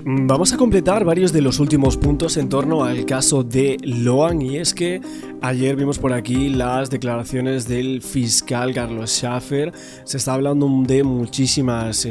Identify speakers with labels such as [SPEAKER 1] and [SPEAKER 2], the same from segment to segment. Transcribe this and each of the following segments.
[SPEAKER 1] Vamos a completar varios de los últimos puntos en torno al caso de Loan, y es que ayer vimos por aquí las declaraciones del fiscal Carlos Schaffer. Se está hablando de muchísimas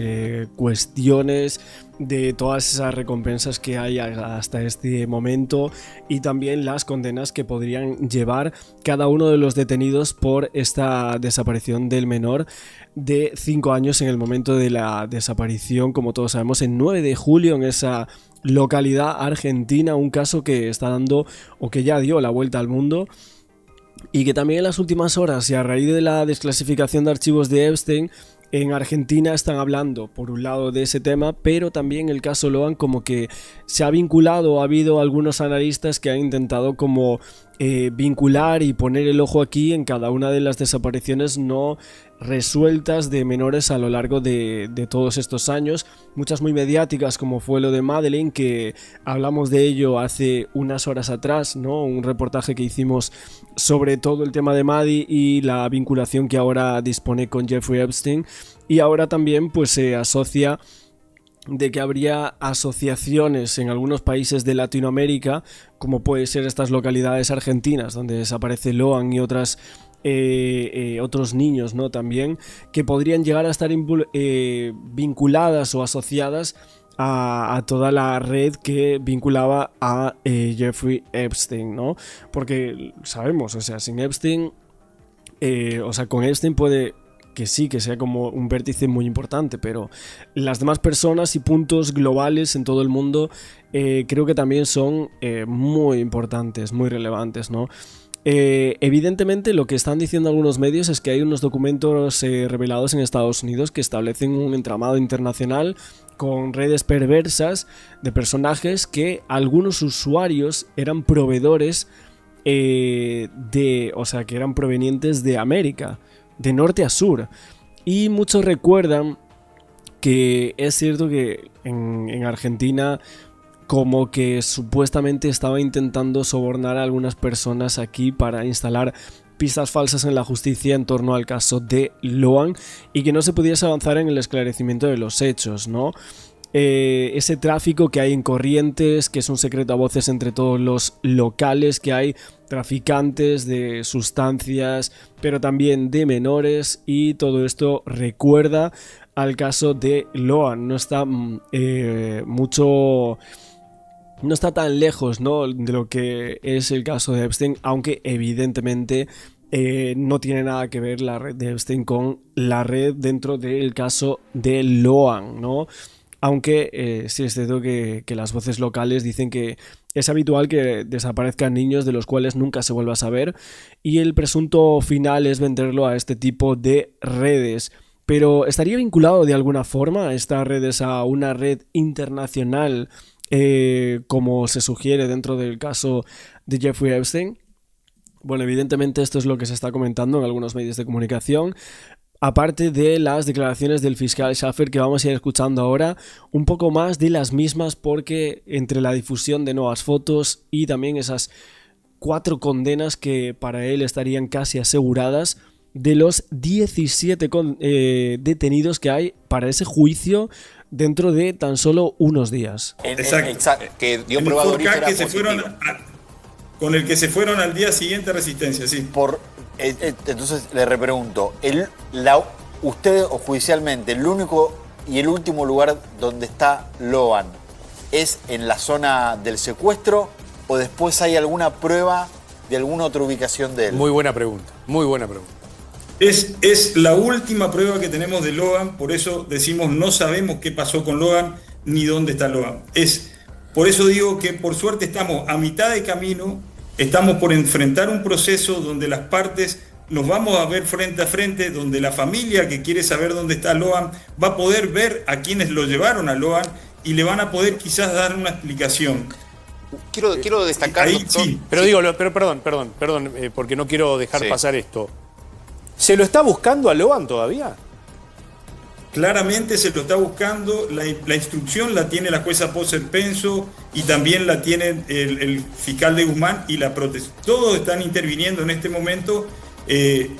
[SPEAKER 1] cuestiones, de todas esas recompensas que hay hasta este momento y también las condenas que podrían llevar cada uno de los detenidos por esta desaparición del menor de 5 años en el momento de la desaparición, como todos sabemos, el 9 de julio en esa localidad argentina, un caso que está dando o que ya dio la vuelta al mundo y que también en las últimas horas y a raíz de la desclasificación de archivos de Epstein en Argentina están hablando por un lado de ese tema, pero también el caso Loan como que se ha vinculado, ha habido algunos analistas que han intentado como vincular y poner el ojo aquí en cada una de las desapariciones no resueltas de menores a lo largo de todos estos años, muchas muy mediáticas como fue lo de Madeleine, que hablamos de ello hace unas horas atrás, ¿no? Un reportaje que hicimos sobre todo el tema de Maddie y la vinculación que ahora dispone con Jeffrey Epstein, y ahora también pues se asocia de que habría asociaciones en algunos países de Latinoamérica, como puede ser estas localidades argentinas donde desaparece Loan y otros niños, ¿no? También, que podrían llegar a estar vinculadas o asociadas a toda la red que vinculaba a Jeffrey Epstein, ¿no? Porque sabemos, o sea, sin Epstein, con Epstein puede que sí, que sea como un vértice muy importante, pero las demás personas y puntos globales en todo el mundo creo que también son muy importantes, muy relevantes, ¿no? Evidentemente lo que están diciendo algunos medios es que hay unos documentos revelados en Estados Unidos que establecen un entramado internacional con redes perversas de personajes que algunos usuarios eran proveedores que eran provenientes de América, de norte a sur, y muchos recuerdan que es cierto que en Argentina como que supuestamente estaba intentando sobornar a algunas personas aquí para instalar pistas falsas en la justicia en torno al caso de Loan y que no se pudiese avanzar en el esclarecimiento de los hechos, ¿no? Ese tráfico que hay en Corrientes, que es un secreto a voces entre todos los locales, que hay traficantes de sustancias, pero también de menores, y todo esto recuerda al caso de Loan. No está no está tan lejos, ¿no?, de lo que es el caso de Epstein, aunque evidentemente no tiene nada que ver la red de Epstein con la red dentro del caso de Loan, ¿no? Aunque sí es cierto que las voces locales dicen que es habitual que desaparezcan niños de los cuales nunca se vuelva a saber, y el presunto final es venderlo a este tipo de redes. Pero ¿estaría vinculado de alguna forma estas redes a una red internacional como se sugiere dentro del caso de Jeffrey Epstein? Bueno, evidentemente esto es lo que se está comentando en algunos medios de comunicación, aparte de las declaraciones del fiscal Schaffer, que vamos a ir escuchando ahora un poco más de las mismas, porque entre la difusión de nuevas fotos y también esas 4 condenas que para él estarían casi aseguradas, de los 17 detenidos que hay para ese juicio dentro de tan solo unos días.
[SPEAKER 2] Exacto. Que dio prueba aurífera positiva. Con el que se fueron al día siguiente a Resistencia, sí.
[SPEAKER 3] Entonces le repregunto, usted judicialmente, el único y el último lugar donde está Loan, ¿es en la zona del secuestro o después hay alguna prueba de alguna otra ubicación de él?
[SPEAKER 4] Muy buena pregunta, muy buena pregunta.
[SPEAKER 2] Es la última prueba que tenemos de Loan, por eso decimos no sabemos qué pasó con Loan ni dónde está Loan. Por eso digo que por suerte estamos a mitad de camino, estamos por enfrentar un proceso donde las partes nos vamos a ver frente a frente, donde la familia que quiere saber dónde está Loan va a poder ver a quienes lo llevaron a Loan y le van a poder quizás dar una explicación.
[SPEAKER 3] Quiero destacar,
[SPEAKER 2] ahí,
[SPEAKER 3] doctor,
[SPEAKER 2] sí.
[SPEAKER 4] Perdón, porque no quiero dejar pasar esto. ¿Se lo está buscando a Loan todavía?
[SPEAKER 2] Claramente se lo está buscando, la instrucción la tiene la jueza Poser Penso y también la tiene el fiscal de Guzmán y la protesta. Todos están interviniendo en este momento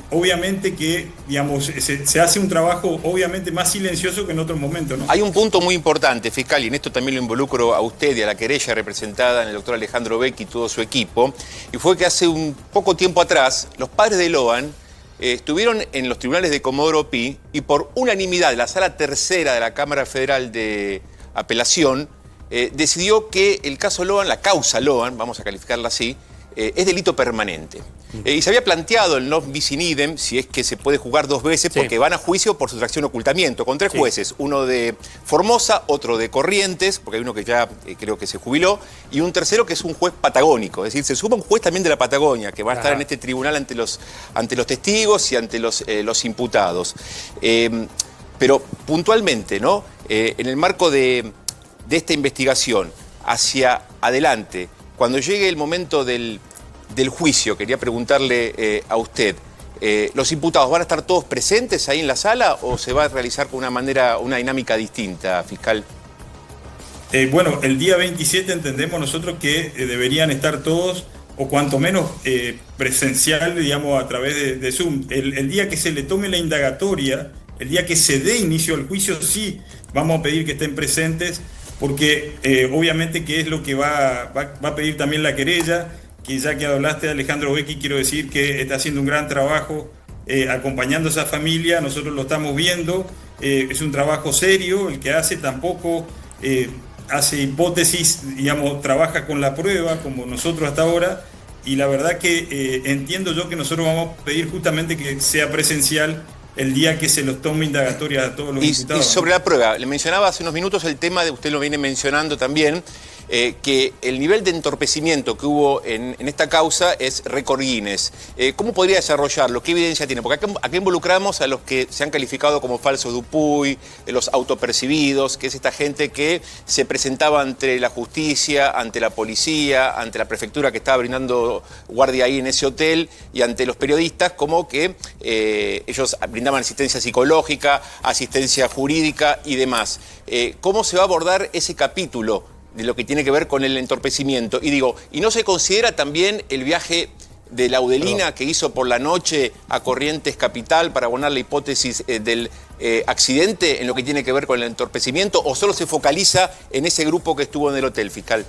[SPEAKER 2] obviamente que, digamos, se hace un trabajo obviamente más silencioso que en otros momentos, ¿no?
[SPEAKER 5] Hay un punto muy importante, fiscal, y en esto también lo involucro a usted y a la querella representada en el doctor Alejandro Becchi y todo su equipo, y fue que hace un poco tiempo atrás los padres de Loan estuvieron en los tribunales de Comodoro Pi y por unanimidad de la Sala Tercera de la Cámara Federal de Apelación decidió que el caso Loan, la causa Loan, vamos a calificarla así, es delito permanente. Y se había planteado el non bis in idem, si es que se puede jugar dos veces, porque van a juicio por sustracción ocultamiento, con tres jueces, uno de Formosa, otro de Corrientes, porque hay uno que ya creo que se jubiló, y un tercero que es un juez patagónico, es decir, se suma un juez también de la Patagonia, que va a estar en este tribunal ante los testigos y ante los imputados. Pero puntualmente, ¿no? En el marco de esta investigación, hacia adelante, cuando llegue el momento del juicio, quería preguntarle a usted, ¿los imputados van a estar todos presentes ahí en la sala o se va a realizar con una dinámica distinta, fiscal?
[SPEAKER 2] Bueno, el día 27 entendemos nosotros que deberían estar todos, o cuanto menos presencial, digamos, a través de Zoom. El día que se le tome la indagatoria, el día que se dé inicio al juicio, sí vamos a pedir que estén presentes, porque obviamente que es lo que va a pedir también la querella, que ya que hablaste de Alejandro Becchi, quiero decir que está haciendo un gran trabajo acompañando a esa familia, nosotros lo estamos viendo, es un trabajo serio, el que hace tampoco hace hipótesis, digamos, trabaja con la prueba, como nosotros hasta ahora, y la verdad que entiendo yo que nosotros vamos a pedir justamente que sea presencial el día que se los tome indagatoria a todos los imputados.
[SPEAKER 5] Y sobre la prueba, le mencionaba hace unos minutos el tema, usted lo viene mencionando también, que el nivel de entorpecimiento que hubo en esta causa es récord Guinness. ¿Cómo podría desarrollarlo? ¿Qué evidencia tiene? Porque acá involucramos a los que se han calificado como falsos Dupuy, los autopercibidos, que es esta gente que se presentaba ante la justicia, ante la policía, ante la prefectura que estaba brindando guardia ahí en ese hotel y ante los periodistas, como que ellos brindaban asistencia psicológica, asistencia jurídica y demás. ¿Cómo se va a abordar ese capítulo de lo que tiene que ver con el entorpecimiento? Y digo, ¿y no se considera también el viaje de Laudelina que hizo por la noche a Corrientes Capital para abonar la hipótesis del accidente en lo que tiene que ver con el entorpecimiento, o solo se focaliza en ese grupo que estuvo en el hotel, fiscal?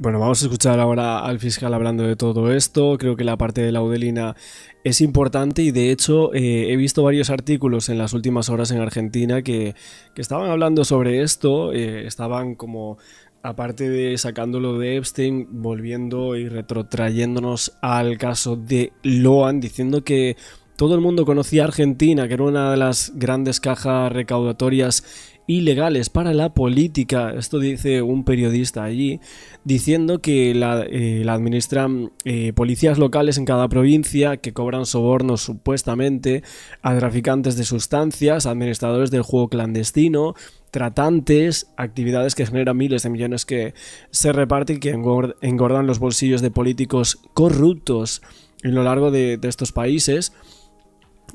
[SPEAKER 1] Bueno, vamos a escuchar ahora al fiscal hablando de todo esto. Creo que la parte de Laudelina es importante y de hecho he visto varios artículos en las últimas horas en Argentina que estaban hablando sobre esto, estaban como, aparte de sacándolo de Epstein, volviendo y retrotrayéndonos al caso de Loan, diciendo que todo el mundo conocía a Argentina, que era una de las grandes cajas recaudatorias ilegales para la política. Esto dice un periodista allí, diciendo que la administran policías locales en cada provincia que cobran sobornos supuestamente a traficantes de sustancias, administradores del juego clandestino, tratantes, actividades que generan miles de millones que se reparten y que engordan los bolsillos de políticos corruptos en lo largo de estos países.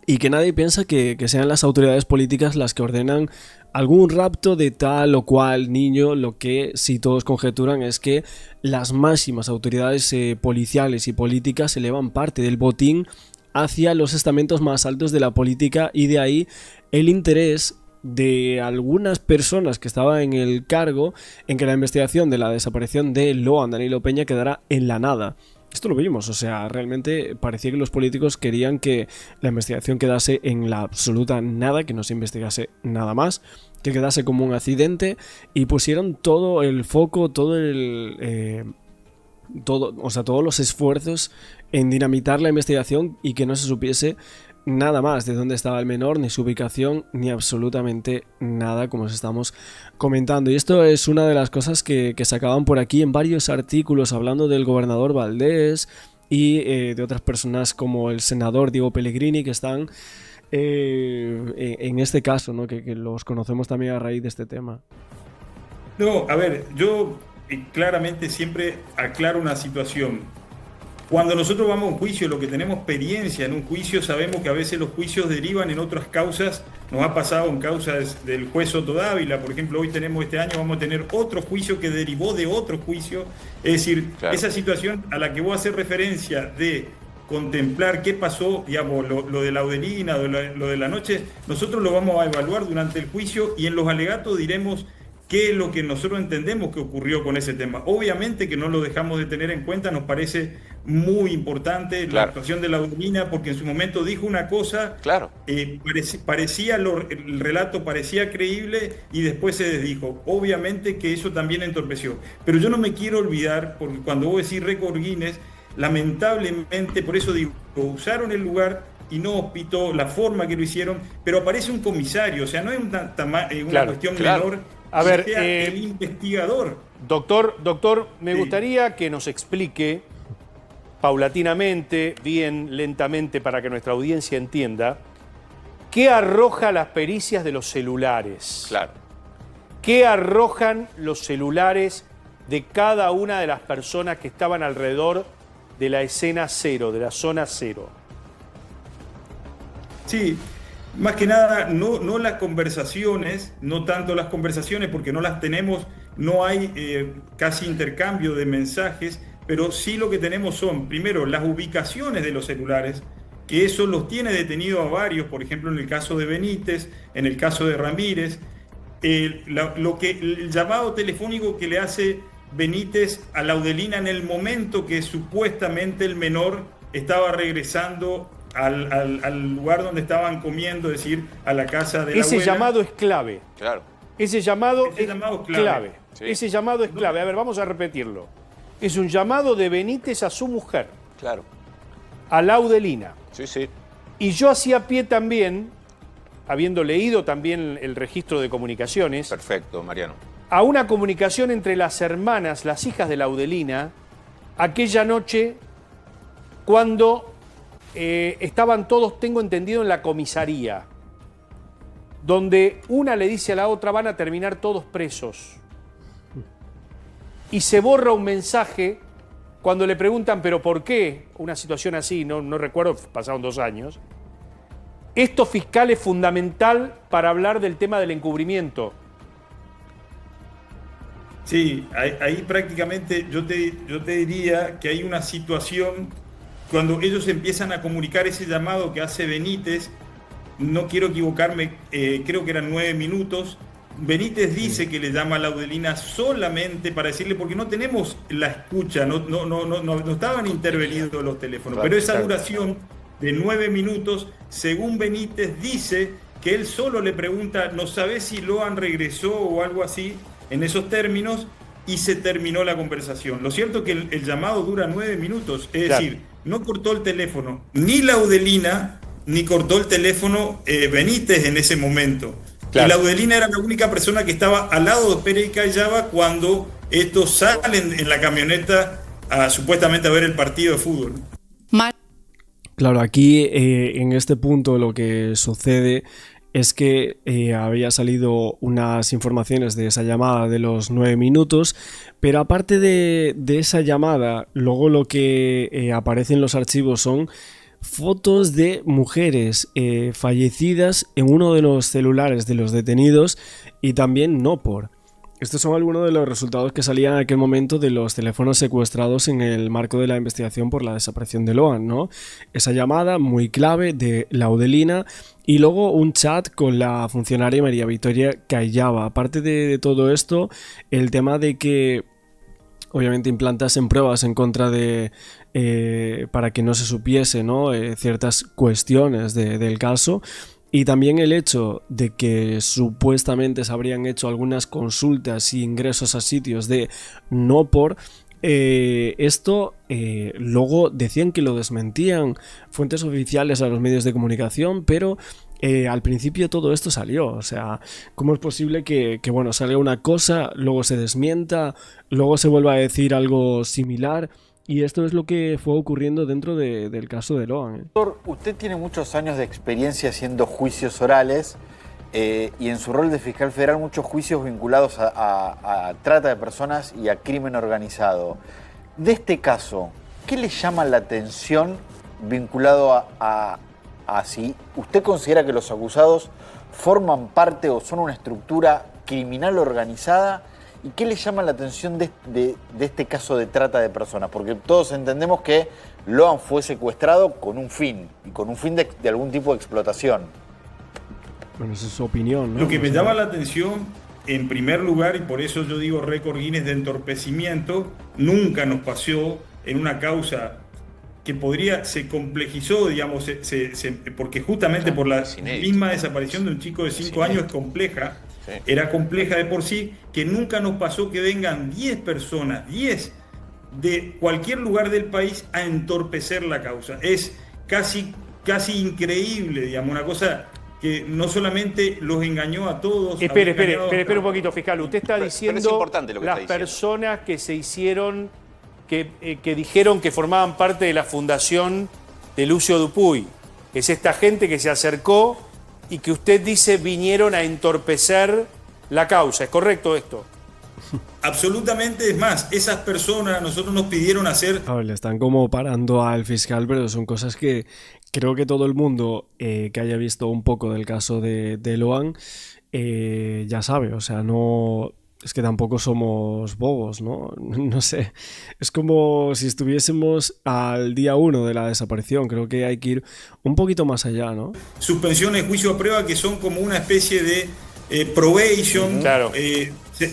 [SPEAKER 1] Y que nadie piensa que sean las autoridades políticas las que ordenan algún rapto de tal o cual niño. Lo que sí todos conjeturan es que las máximas autoridades policiales y políticas elevan parte del botín hacia los estamentos más altos de la política, y de ahí el interés de algunas personas que estaban en el cargo en que la investigación de la desaparición de Loan Danilo Peña quedara en la nada. Esto lo vimos, o sea, realmente parecía que los políticos querían que la investigación quedase en la absoluta nada, que no se investigase nada más, que quedase como un accidente, y pusieron todo el foco, todos los esfuerzos en dinamitar la investigación y que no se supiese nada más de dónde estaba el menor, ni su ubicación, ni absolutamente nada, como os estamos comentando. Y esto es una de las cosas que sacaban por aquí en varios artículos, hablando del gobernador Valdés y de otras personas como el senador Diego Pellegrini, que están en este caso, ¿no? que los conocemos también a raíz de este tema.
[SPEAKER 2] No, a ver, yo claramente siempre aclaro una situación. Cuando nosotros vamos a un juicio, lo que tenemos experiencia en un juicio, sabemos que a veces los juicios derivan en otras causas. Nos ha pasado en causas del juez Soto Dávila, por ejemplo, hoy tenemos, este año vamos a tener otro juicio que derivó de otro juicio. Es decir, claro, esa situación a la que vos haces referencia de contemplar qué pasó, digamos, lo de Laudelina, lo de la noche, nosotros lo vamos a evaluar durante el juicio y en los alegatos diremos qué es lo que nosotros entendemos que ocurrió con ese tema. Obviamente que no lo dejamos de tener en cuenta, nos parece muy importante la actuación de Laudelina, porque en su momento dijo una cosa, parecía el relato parecía creíble y después se desdijo. Obviamente que eso también entorpeció. Pero yo no me quiero olvidar, porque cuando vos decís récord Guinness, lamentablemente, por eso digo, usaron el lugar y no hospitó la forma que lo hicieron, pero aparece un comisario, o sea, no es una cuestión menor.
[SPEAKER 4] A ver,
[SPEAKER 2] el investigador.
[SPEAKER 4] Doctor, me gustaría que nos explique paulatinamente, bien lentamente, para que nuestra audiencia entienda, qué arroja las pericias de los celulares.
[SPEAKER 5] Claro.
[SPEAKER 4] ¿Qué arrojan los celulares de cada una de las personas que estaban alrededor de la escena cero, de la zona cero?
[SPEAKER 2] Sí, más que nada, no las conversaciones, no tanto las conversaciones, porque no las tenemos, no hay casi intercambio de mensajes, pero sí lo que tenemos son, primero, las ubicaciones de los celulares, que eso los tiene detenido a varios, por ejemplo, en el caso de Benítez, en el caso de Ramírez, el llamado telefónico que le hace Benítez a Laudelina en el momento que supuestamente el menor estaba regresando al lugar donde estaban comiendo, es decir, a la casa de la
[SPEAKER 4] Ese
[SPEAKER 2] abuela.
[SPEAKER 4] llamado es clave.
[SPEAKER 5] Claro.
[SPEAKER 4] Ese llamado es
[SPEAKER 2] clave.
[SPEAKER 5] Sí.
[SPEAKER 4] Ese llamado es clave. A ver, vamos a repetirlo. Es un llamado de Benítez a su mujer.
[SPEAKER 5] Claro.
[SPEAKER 4] A Laudelina.
[SPEAKER 5] Sí, sí.
[SPEAKER 4] Y yo hacía pie también, habiendo leído también el registro de comunicaciones,
[SPEAKER 5] Perfecto, Mariano.
[SPEAKER 4] a una comunicación entre las hermanas, las hijas de Laudelina, aquella noche cuando estaban todos, tengo entendido, en la comisaría, donde una le dice a la otra, van a terminar todos presos. Y se borra un mensaje cuando le preguntan, ¿pero por qué? Una situación así, no recuerdo, pasaron 2 años. Esto, fiscal, es fundamental para hablar del tema del encubrimiento.
[SPEAKER 2] Sí, ahí prácticamente yo te diría que hay una situación cuando ellos empiezan a comunicar ese llamado que hace Benítez, no quiero equivocarme, creo que eran 9 minutos. Benítez dice que le llama a Laudelina solamente para decirle, porque no tenemos la escucha, no estaban intervenidos los teléfonos, pero esa duración de 9 minutos, según Benítez, dice que él solo le pregunta, no sabe si Loan regresó o algo así, en esos términos, y se terminó la conversación. Lo cierto es que el llamado dura 9 minutos, es decir, no cortó el teléfono ni Laudelina, ni cortó el teléfono Benítez en ese momento. Claro. Y Laudelina era la única persona que estaba al lado de Pérez y Callaba cuando estos salen en la camioneta supuestamente a ver el partido de fútbol.
[SPEAKER 1] Claro, aquí en este punto lo que sucede es que había salido unas informaciones de esa llamada de los 9 minutos, pero aparte de esa llamada, luego lo que aparece en los archivos son fotos de mujeres fallecidas en uno de los celulares de los detenidos y también no por. Estos son algunos de los resultados que salían en aquel momento de los teléfonos secuestrados en el marco de la investigación por la desaparición de Loan, ¿no? Esa llamada muy clave de Laudelina y luego un chat con la funcionaria María Victoria Callaba. Aparte de todo esto, el tema de que obviamente implantasen pruebas en contra de para que no se supiese, ¿no? Ciertas cuestiones del caso. Y también el hecho de que supuestamente se habrían hecho algunas consultas y ingresos a sitios de no por. Esto luego decían que lo desmentían fuentes oficiales a los medios de comunicación, pero al principio todo esto salió. O sea, ¿cómo es posible que bueno, salga una cosa, luego se desmienta, luego se vuelva a decir algo similar? Y esto es lo que fue ocurriendo dentro del caso de Loan.
[SPEAKER 3] Doctor, usted tiene muchos años de experiencia haciendo juicios orales y en su rol de fiscal federal muchos juicios vinculados a trata de personas y a crimen organizado. De este caso, ¿qué le llama la atención vinculado a si usted considera que los acusados forman parte o son una estructura criminal organizada ¿Y qué le llama la atención de este caso de trata de personas? Porque todos entendemos que Loan fue secuestrado con un fin, y con un fin de algún tipo de explotación.
[SPEAKER 1] Bueno, esa es su opinión, ¿no?
[SPEAKER 2] Lo que me
[SPEAKER 1] O sea,
[SPEAKER 2] llama la atención, en primer lugar, y por eso yo digo récord Guinness de entorpecimiento, nunca nos pasó en una causa que se complejizó, digamos, porque justamente por la misma desaparición de un chico de 5 años es compleja, era compleja de por sí, que nunca nos pasó que vengan 10 personas, 10 de cualquier lugar del país a entorpecer la causa. Es casi increíble, digamos, una cosa que no solamente los engañó a todos.
[SPEAKER 4] Espere un poquito, fiscal. Usted está diciendo
[SPEAKER 5] es importante lo que
[SPEAKER 4] las
[SPEAKER 5] está diciendo.
[SPEAKER 4] personas que se hicieron, que dijeron que formaban parte de la fundación de Lucio Dupuy. Es esta gente que se acercó y que usted dice vinieron a entorpecer la causa. ¿Es correcto esto?
[SPEAKER 2] Absolutamente, es más, esas personas a nosotros nos pidieron hacer...
[SPEAKER 1] A ver, le están como parando al fiscal, pero son cosas que creo que todo el mundo que haya visto un poco del caso de Loan ya sabe. O sea, no... Es que tampoco somos bobos, ¿no? No sé. Es como si estuviésemos al día 1 de la desaparición. Creo que hay que ir un poquito más allá, ¿no?
[SPEAKER 2] Suspensiones, juicio a prueba, que son como una especie de probation,
[SPEAKER 4] Claro.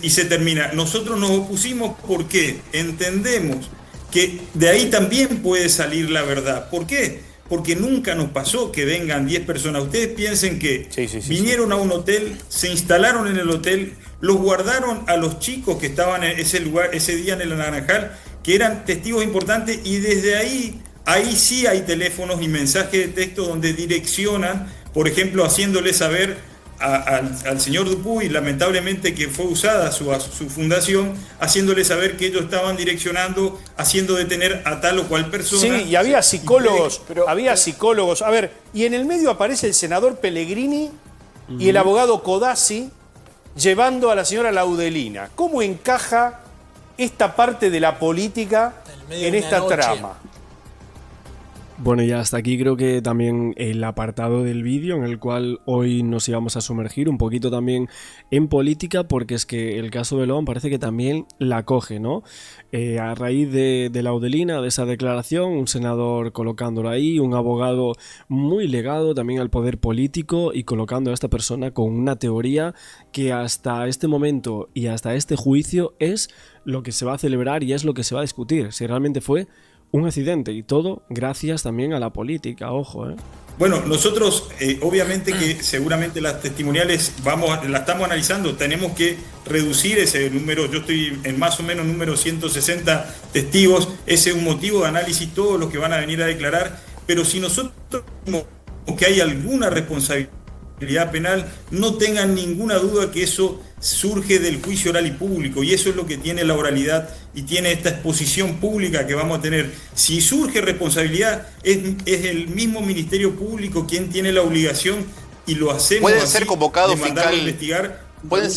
[SPEAKER 2] Y se termina. Nosotros nos opusimos porque entendemos que de ahí también puede salir la verdad. ¿Por qué? Porque nunca nos pasó que vengan 10 personas. Ustedes piensen que vinieron a un hotel, se instalaron en el hotel, los guardaron a los chicos que estaban en ese lugar, ese día en el Naranjal, que eran testigos importantes, y desde ahí sí hay teléfonos y mensajes de texto donde direccionan, por ejemplo, haciéndole saber al señor Dupuy, lamentablemente que fue usada su fundación, haciéndole saber que ellos estaban direccionando, haciendo detener a tal o cual persona.
[SPEAKER 4] Sí, y había psicólogos, psicólogos. A ver, y en el medio aparece el senador Pellegrini y el abogado Codazzi llevando a la señora Laudelina. ¿Cómo encaja esta parte de la política en esta trama?
[SPEAKER 1] Bueno, y hasta aquí creo que también el apartado del vídeo en el cual hoy nos íbamos a sumergir un poquito también en política, porque es que el caso de Loan parece que también la coge, ¿no? A raíz de Laudelina, de esa declaración, un senador colocándolo ahí, un abogado muy legado también al poder político y colocando a esta persona con una teoría que hasta este momento y hasta este juicio es lo que se va a celebrar y es lo que se va a discutir, si realmente fue un accidente, y todo gracias también a la política, ojo, ¿eh?
[SPEAKER 2] Bueno, nosotros obviamente que seguramente las testimoniales la estamos analizando, tenemos que reducir ese número, yo estoy en más o menos número 160 testigos, ese es un motivo de análisis, todos los que van a venir a declarar, pero si nosotros vemos que hay alguna responsabilidad penal, no tengan ninguna duda que eso surge del juicio oral y público, y eso es lo que tiene la oralidad y tiene esta exposición pública que vamos a tener. Si surge responsabilidad, es el mismo Ministerio Público quien tiene la obligación, y lo hacemos
[SPEAKER 5] Pueden
[SPEAKER 2] así,
[SPEAKER 5] ser convocados,
[SPEAKER 2] de mandarlo a
[SPEAKER 5] fiscal,
[SPEAKER 2] investigar.
[SPEAKER 5] pueden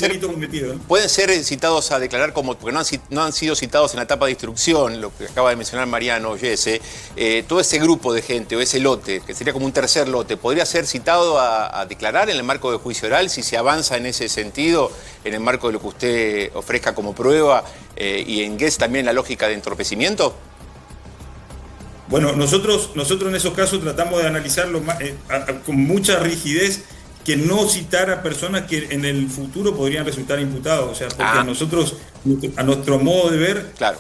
[SPEAKER 5] ser citados a declarar porque no han sido citados en la etapa de instrucción, lo que acaba de mencionar Mariano Jesse. Todo ese grupo de gente o ese lote, que sería como un tercer lote, ¿podría ser citado a declarar en el marco de juicio oral si se avanza en ese sentido, en el marco de lo que usted ofrezca como prueba, y en Guess también la lógica de entorpecimiento?
[SPEAKER 2] Bueno, nosotros en esos casos tratamos de analizarlo con mucha rigidez, que no citar a personas que en el futuro podrían resultar imputados. O sea, porque nosotros, a nuestro modo de ver,
[SPEAKER 5] claro,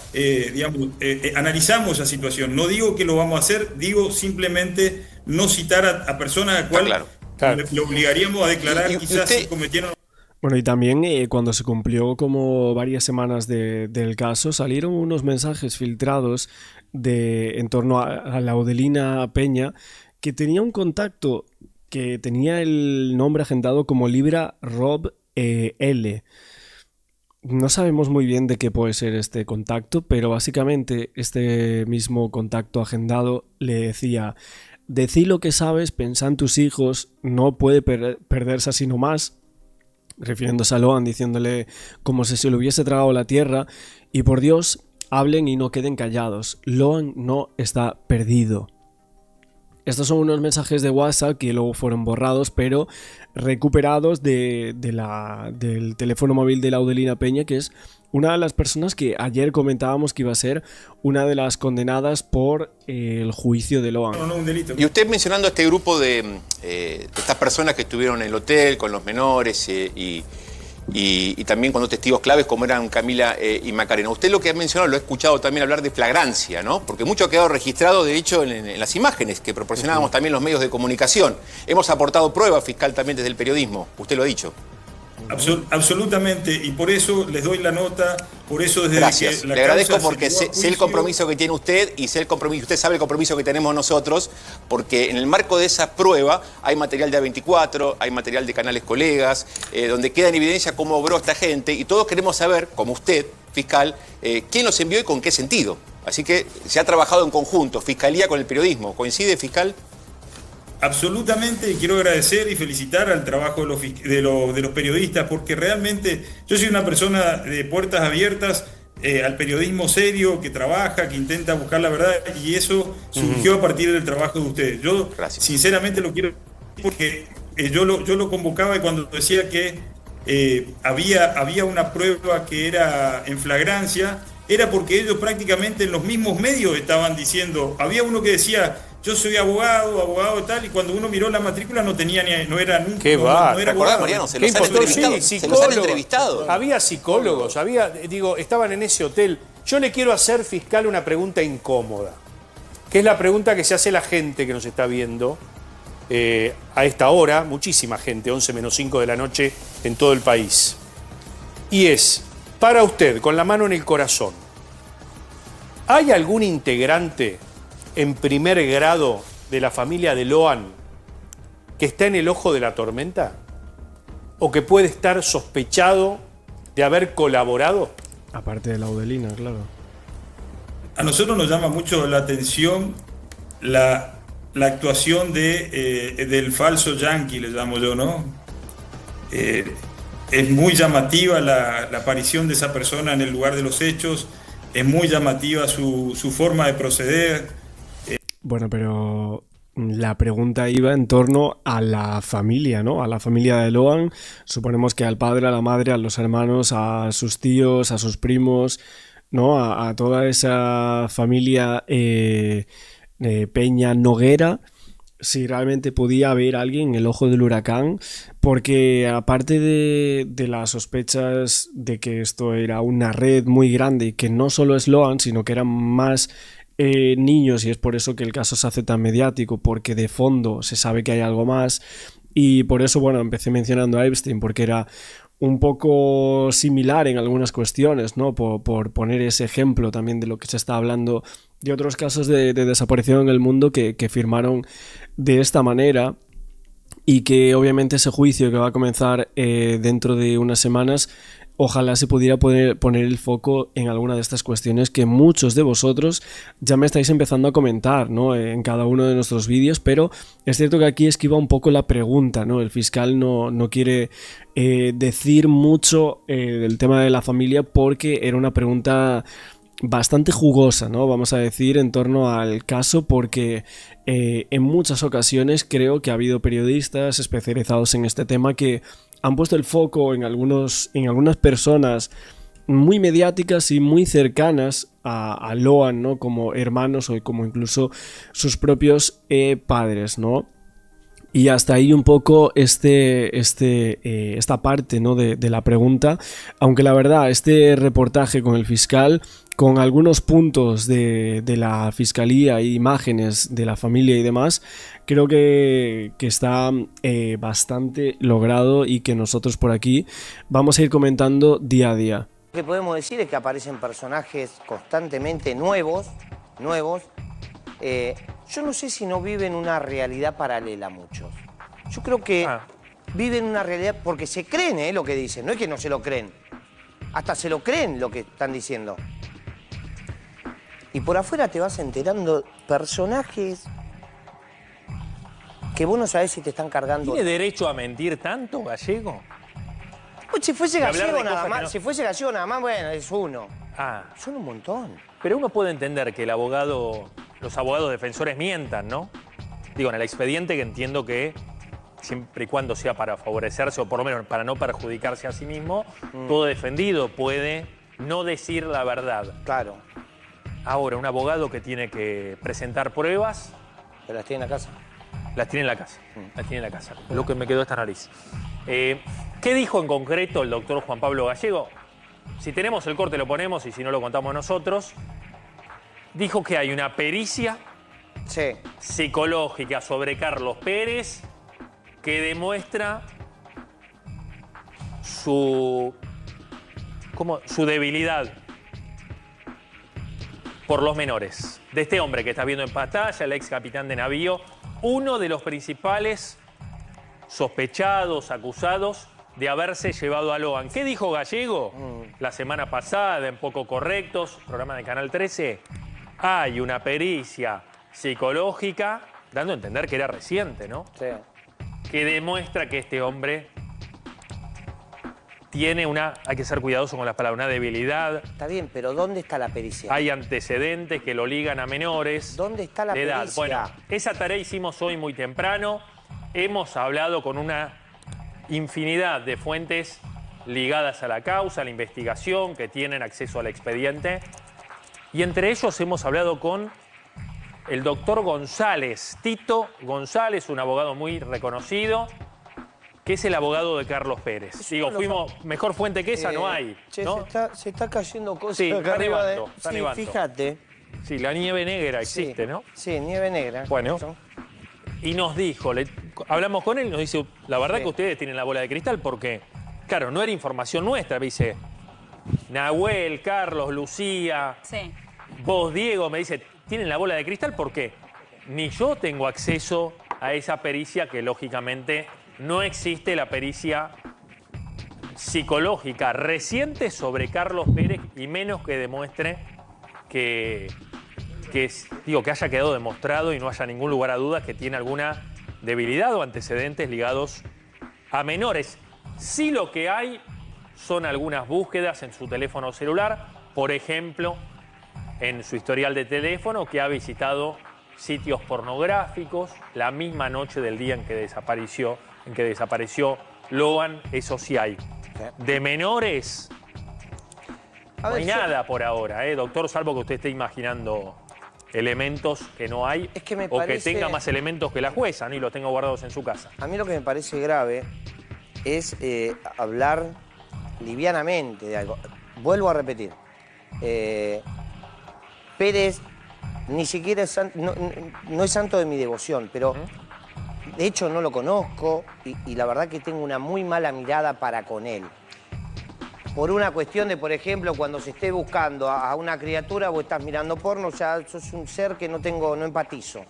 [SPEAKER 2] analizamos esa situación. No digo que lo vamos a hacer, digo simplemente no citar a personas a las cuales le obligaríamos a declarar quizás si cometieron...
[SPEAKER 1] Bueno, y también cuando se cumplió como varias semanas del caso, salieron unos mensajes filtrados en torno a Laudelina Peña, que tenía un contacto que tenía el nombre agendado como Libra Rob L. No sabemos muy bien de qué puede ser este contacto, pero básicamente este mismo contacto agendado le decía: decí lo que sabes, pensá en tus hijos, no puede perderse así nomás, refiriéndose a Loan, diciéndole como si se le hubiese tragado la tierra, y por Dios, hablen y no queden callados, Loan no está perdido. Estos son unos mensajes de WhatsApp que luego fueron borrados, pero recuperados del teléfono móvil de Laudelina Peña, que es una de las personas que ayer comentábamos que iba a ser una de las condenadas por el juicio de Loan.
[SPEAKER 2] No, un delito.
[SPEAKER 5] Y usted mencionando a este grupo de estas personas que estuvieron en el hotel con los menores y también con dos testigos claves como eran Camila y Macarena. Usted lo que ha mencionado, lo he escuchado también hablar de flagrancia, ¿no? Porque mucho ha quedado registrado, de hecho, en las imágenes que proporcionábamos también los medios de comunicación. Hemos aportado prueba fiscal también desde el periodismo, usted lo ha dicho.
[SPEAKER 2] Absolutamente, y por eso les doy la nota, por eso desde
[SPEAKER 5] Gracias.
[SPEAKER 2] que la
[SPEAKER 5] Le agradezco
[SPEAKER 2] causa
[SPEAKER 5] porque
[SPEAKER 2] se llevó a
[SPEAKER 5] sé el
[SPEAKER 2] juicio,
[SPEAKER 5] compromiso que tiene usted y sé el compromiso, usted sabe el compromiso que tenemos nosotros, porque en el marco de esa prueba hay material de A24, hay material de canales colegas, donde queda en evidencia cómo obró esta gente y todos queremos saber, como usted, fiscal, quién los envió y con qué sentido. Así que se ha trabajado en conjunto, Fiscalía con el periodismo. ¿Coincide, fiscal?
[SPEAKER 2] Absolutamente, y quiero agradecer y felicitar al trabajo de los periodistas, porque realmente yo soy una persona de puertas abiertas al periodismo serio, que trabaja, que intenta buscar la verdad, y eso surgió a partir del trabajo de ustedes. Yo sinceramente lo quiero decir porque yo lo convocaba y cuando decía que había una prueba que era en flagrancia, era porque ellos prácticamente en los mismos medios estaban diciendo, había uno que decía, yo soy abogado tal, y cuando uno miró la matrícula no era nunca.
[SPEAKER 4] ¿Qué va?
[SPEAKER 2] No era
[SPEAKER 5] ¿Recordás,
[SPEAKER 2] abogado.
[SPEAKER 5] Mariano? Se
[SPEAKER 4] ¿Qué
[SPEAKER 5] los han
[SPEAKER 4] importó?
[SPEAKER 5] entrevistado.
[SPEAKER 4] Sí,
[SPEAKER 5] Se los han
[SPEAKER 4] psicólogos.
[SPEAKER 5] entrevistado.
[SPEAKER 4] Había psicólogos, estaban en ese hotel. Yo le quiero hacer, fiscal, una pregunta incómoda, que es la pregunta que se hace la gente que nos está viendo a esta hora, muchísima gente, 11 menos 5 de la noche en todo el país. Y es, para usted, con la mano en el corazón, ¿hay algún integrante en primer grado de la familia de Loan que está en el ojo de la tormenta? ¿O que puede estar sospechado de haber colaborado?
[SPEAKER 1] Aparte de la Audelina, claro.
[SPEAKER 2] A nosotros nos llama mucho la atención la actuación del falso yankee, le llamo yo, ¿no? Es muy llamativa la aparición de esa persona en el lugar de los hechos, es muy llamativa su forma de proceder.
[SPEAKER 1] Bueno, pero la pregunta iba en torno a la familia, ¿no? A la familia de Loan. Suponemos que al padre, a la madre, a los hermanos, a sus tíos, a sus primos, ¿no? A toda esa familia Peña Noguera, si realmente podía haber alguien en el ojo del huracán, porque aparte de las sospechas de que esto era una red muy grande y que no solo es Loan, sino que eran más niños, y es por eso que el caso se hace tan mediático, porque de fondo se sabe que hay algo más, y por eso, bueno, empecé mencionando a Epstein, porque era un poco similar en algunas cuestiones, ¿no? Por poner ese ejemplo también de lo que se está hablando de otros casos de desaparición en el mundo que firmaron de esta manera, y que obviamente ese juicio que va a comenzar dentro de unas semanas, ojalá se pudiera poner el foco en alguna de estas cuestiones que muchos de vosotros ya me estáis empezando a comentar, ¿no? En cada uno de nuestros vídeos, pero es cierto que aquí esquiva un poco la pregunta, ¿no? El fiscal no quiere decir mucho del tema de la familia, porque era una pregunta bastante jugosa, ¿no? Vamos a decir, en torno al caso, porque en muchas ocasiones creo que ha habido periodistas especializados en este tema que han puesto el foco en algunas personas muy mediáticas y muy cercanas a Loan, ¿no? Como hermanos o como incluso sus propios padres, ¿no? Y hasta ahí un poco esta parte, ¿no? de la pregunta, aunque la verdad este reportaje con el fiscal, con algunos puntos de la fiscalía y imágenes de la familia y demás, creo que está bastante logrado, y que nosotros por aquí vamos a ir comentando día a día.
[SPEAKER 6] Lo que podemos decir es que aparecen personajes constantemente nuevos. Yo no sé si no viven una realidad paralela muchos. Yo creo que viven una realidad porque se creen lo que dicen, no es que no se lo creen. Hasta se lo creen lo que están diciendo. Y por afuera te vas enterando personajes que vos no sabés si te están cargando.
[SPEAKER 7] ¿Tiene derecho a mentir tanto, Gallego?
[SPEAKER 6] Pues si fuese gallego nada
[SPEAKER 7] cosas
[SPEAKER 6] más,
[SPEAKER 7] que no...
[SPEAKER 6] si fuese gallego nada más, bueno, es uno. Son un montón.
[SPEAKER 7] Pero uno puede entender que los abogados defensores mientan, ¿no? Digo, en el expediente, que entiendo que siempre y cuando sea para favorecerse o por lo menos para no perjudicarse a sí mismo, todo defendido puede no decir la verdad.
[SPEAKER 6] Claro.
[SPEAKER 7] Ahora, un abogado que tiene que presentar pruebas,
[SPEAKER 6] ¿Pero las tiene en la casa?
[SPEAKER 7] las tiene en la casa. Las tiene en la casa. Lo que me quedó esta nariz. ¿Qué dijo en concreto el doctor Juan Pablo Gallego? Si tenemos el corte lo ponemos y si no lo contamos nosotros. Dijo que hay una pericia
[SPEAKER 6] Sí.
[SPEAKER 7] psicológica sobre Carlos Pérez que demuestra su debilidad por los menores. De este hombre que está viendo en pantalla, el ex capitán de navío, uno de los principales sospechados, acusados de haberse llevado a Loan. ¿Qué dijo Gallego la semana pasada en Poco Correctos, programa de Canal 13? Hay una pericia psicológica, dando a entender que era reciente, ¿no?
[SPEAKER 6] Sí.
[SPEAKER 7] Que demuestra que este hombre tiene hay que ser cuidadoso con las palabras, una debilidad.
[SPEAKER 6] Está bien, pero ¿dónde está la pericia?
[SPEAKER 7] Hay antecedentes que lo ligan a menores.
[SPEAKER 6] ¿Dónde está la
[SPEAKER 7] de edad.
[SPEAKER 6] pericia?
[SPEAKER 7] Bueno, esa tarea hicimos hoy muy temprano. Hemos hablado con una infinidad de fuentes ligadas a la causa, a la investigación, que tienen acceso al expediente. Y entre ellos hemos hablado con el doctor González, Tito González, un abogado muy reconocido, que es el abogado de Carlos Pérez. Digo, mejor fuente que esa no hay,
[SPEAKER 6] Che,
[SPEAKER 7] ¿no?
[SPEAKER 6] se está cayendo cosas
[SPEAKER 7] Sí,
[SPEAKER 6] acá
[SPEAKER 7] está
[SPEAKER 6] arriba
[SPEAKER 7] nevando, está
[SPEAKER 6] Sí,
[SPEAKER 7] nevando.
[SPEAKER 6] fíjate.
[SPEAKER 7] Sí, la nieve negra existe,
[SPEAKER 6] Sí.
[SPEAKER 7] ¿no?
[SPEAKER 6] Sí, nieve negra.
[SPEAKER 7] Bueno.
[SPEAKER 6] Eso.
[SPEAKER 7] Y nos dijo, hablamos con él y nos dice, la verdad
[SPEAKER 6] Sí.
[SPEAKER 7] que ustedes tienen la bola de cristal porque, claro, no era información nuestra, me dice, Nahuel, Carlos, Lucía,
[SPEAKER 8] Sí.
[SPEAKER 7] vos, Diego, me dice, tienen la bola de cristal porque ni yo tengo acceso a esa pericia que lógicamente no existe, la pericia psicológica reciente sobre Carlos Pérez y menos que demuestre que haya quedado demostrado y no haya ningún lugar a dudas que tiene alguna debilidad o antecedentes ligados a menores. Sí, lo que hay son algunas búsquedas en su teléfono celular, por ejemplo, en su historial de teléfono, que ha visitado sitios pornográficos la misma noche del día en que desapareció Loan. Eso sí hay. De menores
[SPEAKER 6] A
[SPEAKER 7] no
[SPEAKER 6] ver,
[SPEAKER 7] hay
[SPEAKER 6] yo-
[SPEAKER 7] nada por ahora, doctor, salvo que usted esté imaginando elementos que no hay,
[SPEAKER 6] Es que me
[SPEAKER 7] o que
[SPEAKER 6] parece-
[SPEAKER 7] tenga más elementos que la jueza, ¿no? Y los tenga guardados en su casa.
[SPEAKER 6] A mí lo que me parece grave es hablar livianamente de algo. Vuelvo a repetir. Pérez ni siquiera es no es santo de mi devoción, pero de hecho no lo conozco y la verdad que tengo una muy mala mirada para con él. Por una cuestión de, por ejemplo, cuando se esté buscando a una criatura, vos estás mirando porno, ya sos un ser que no empatizo.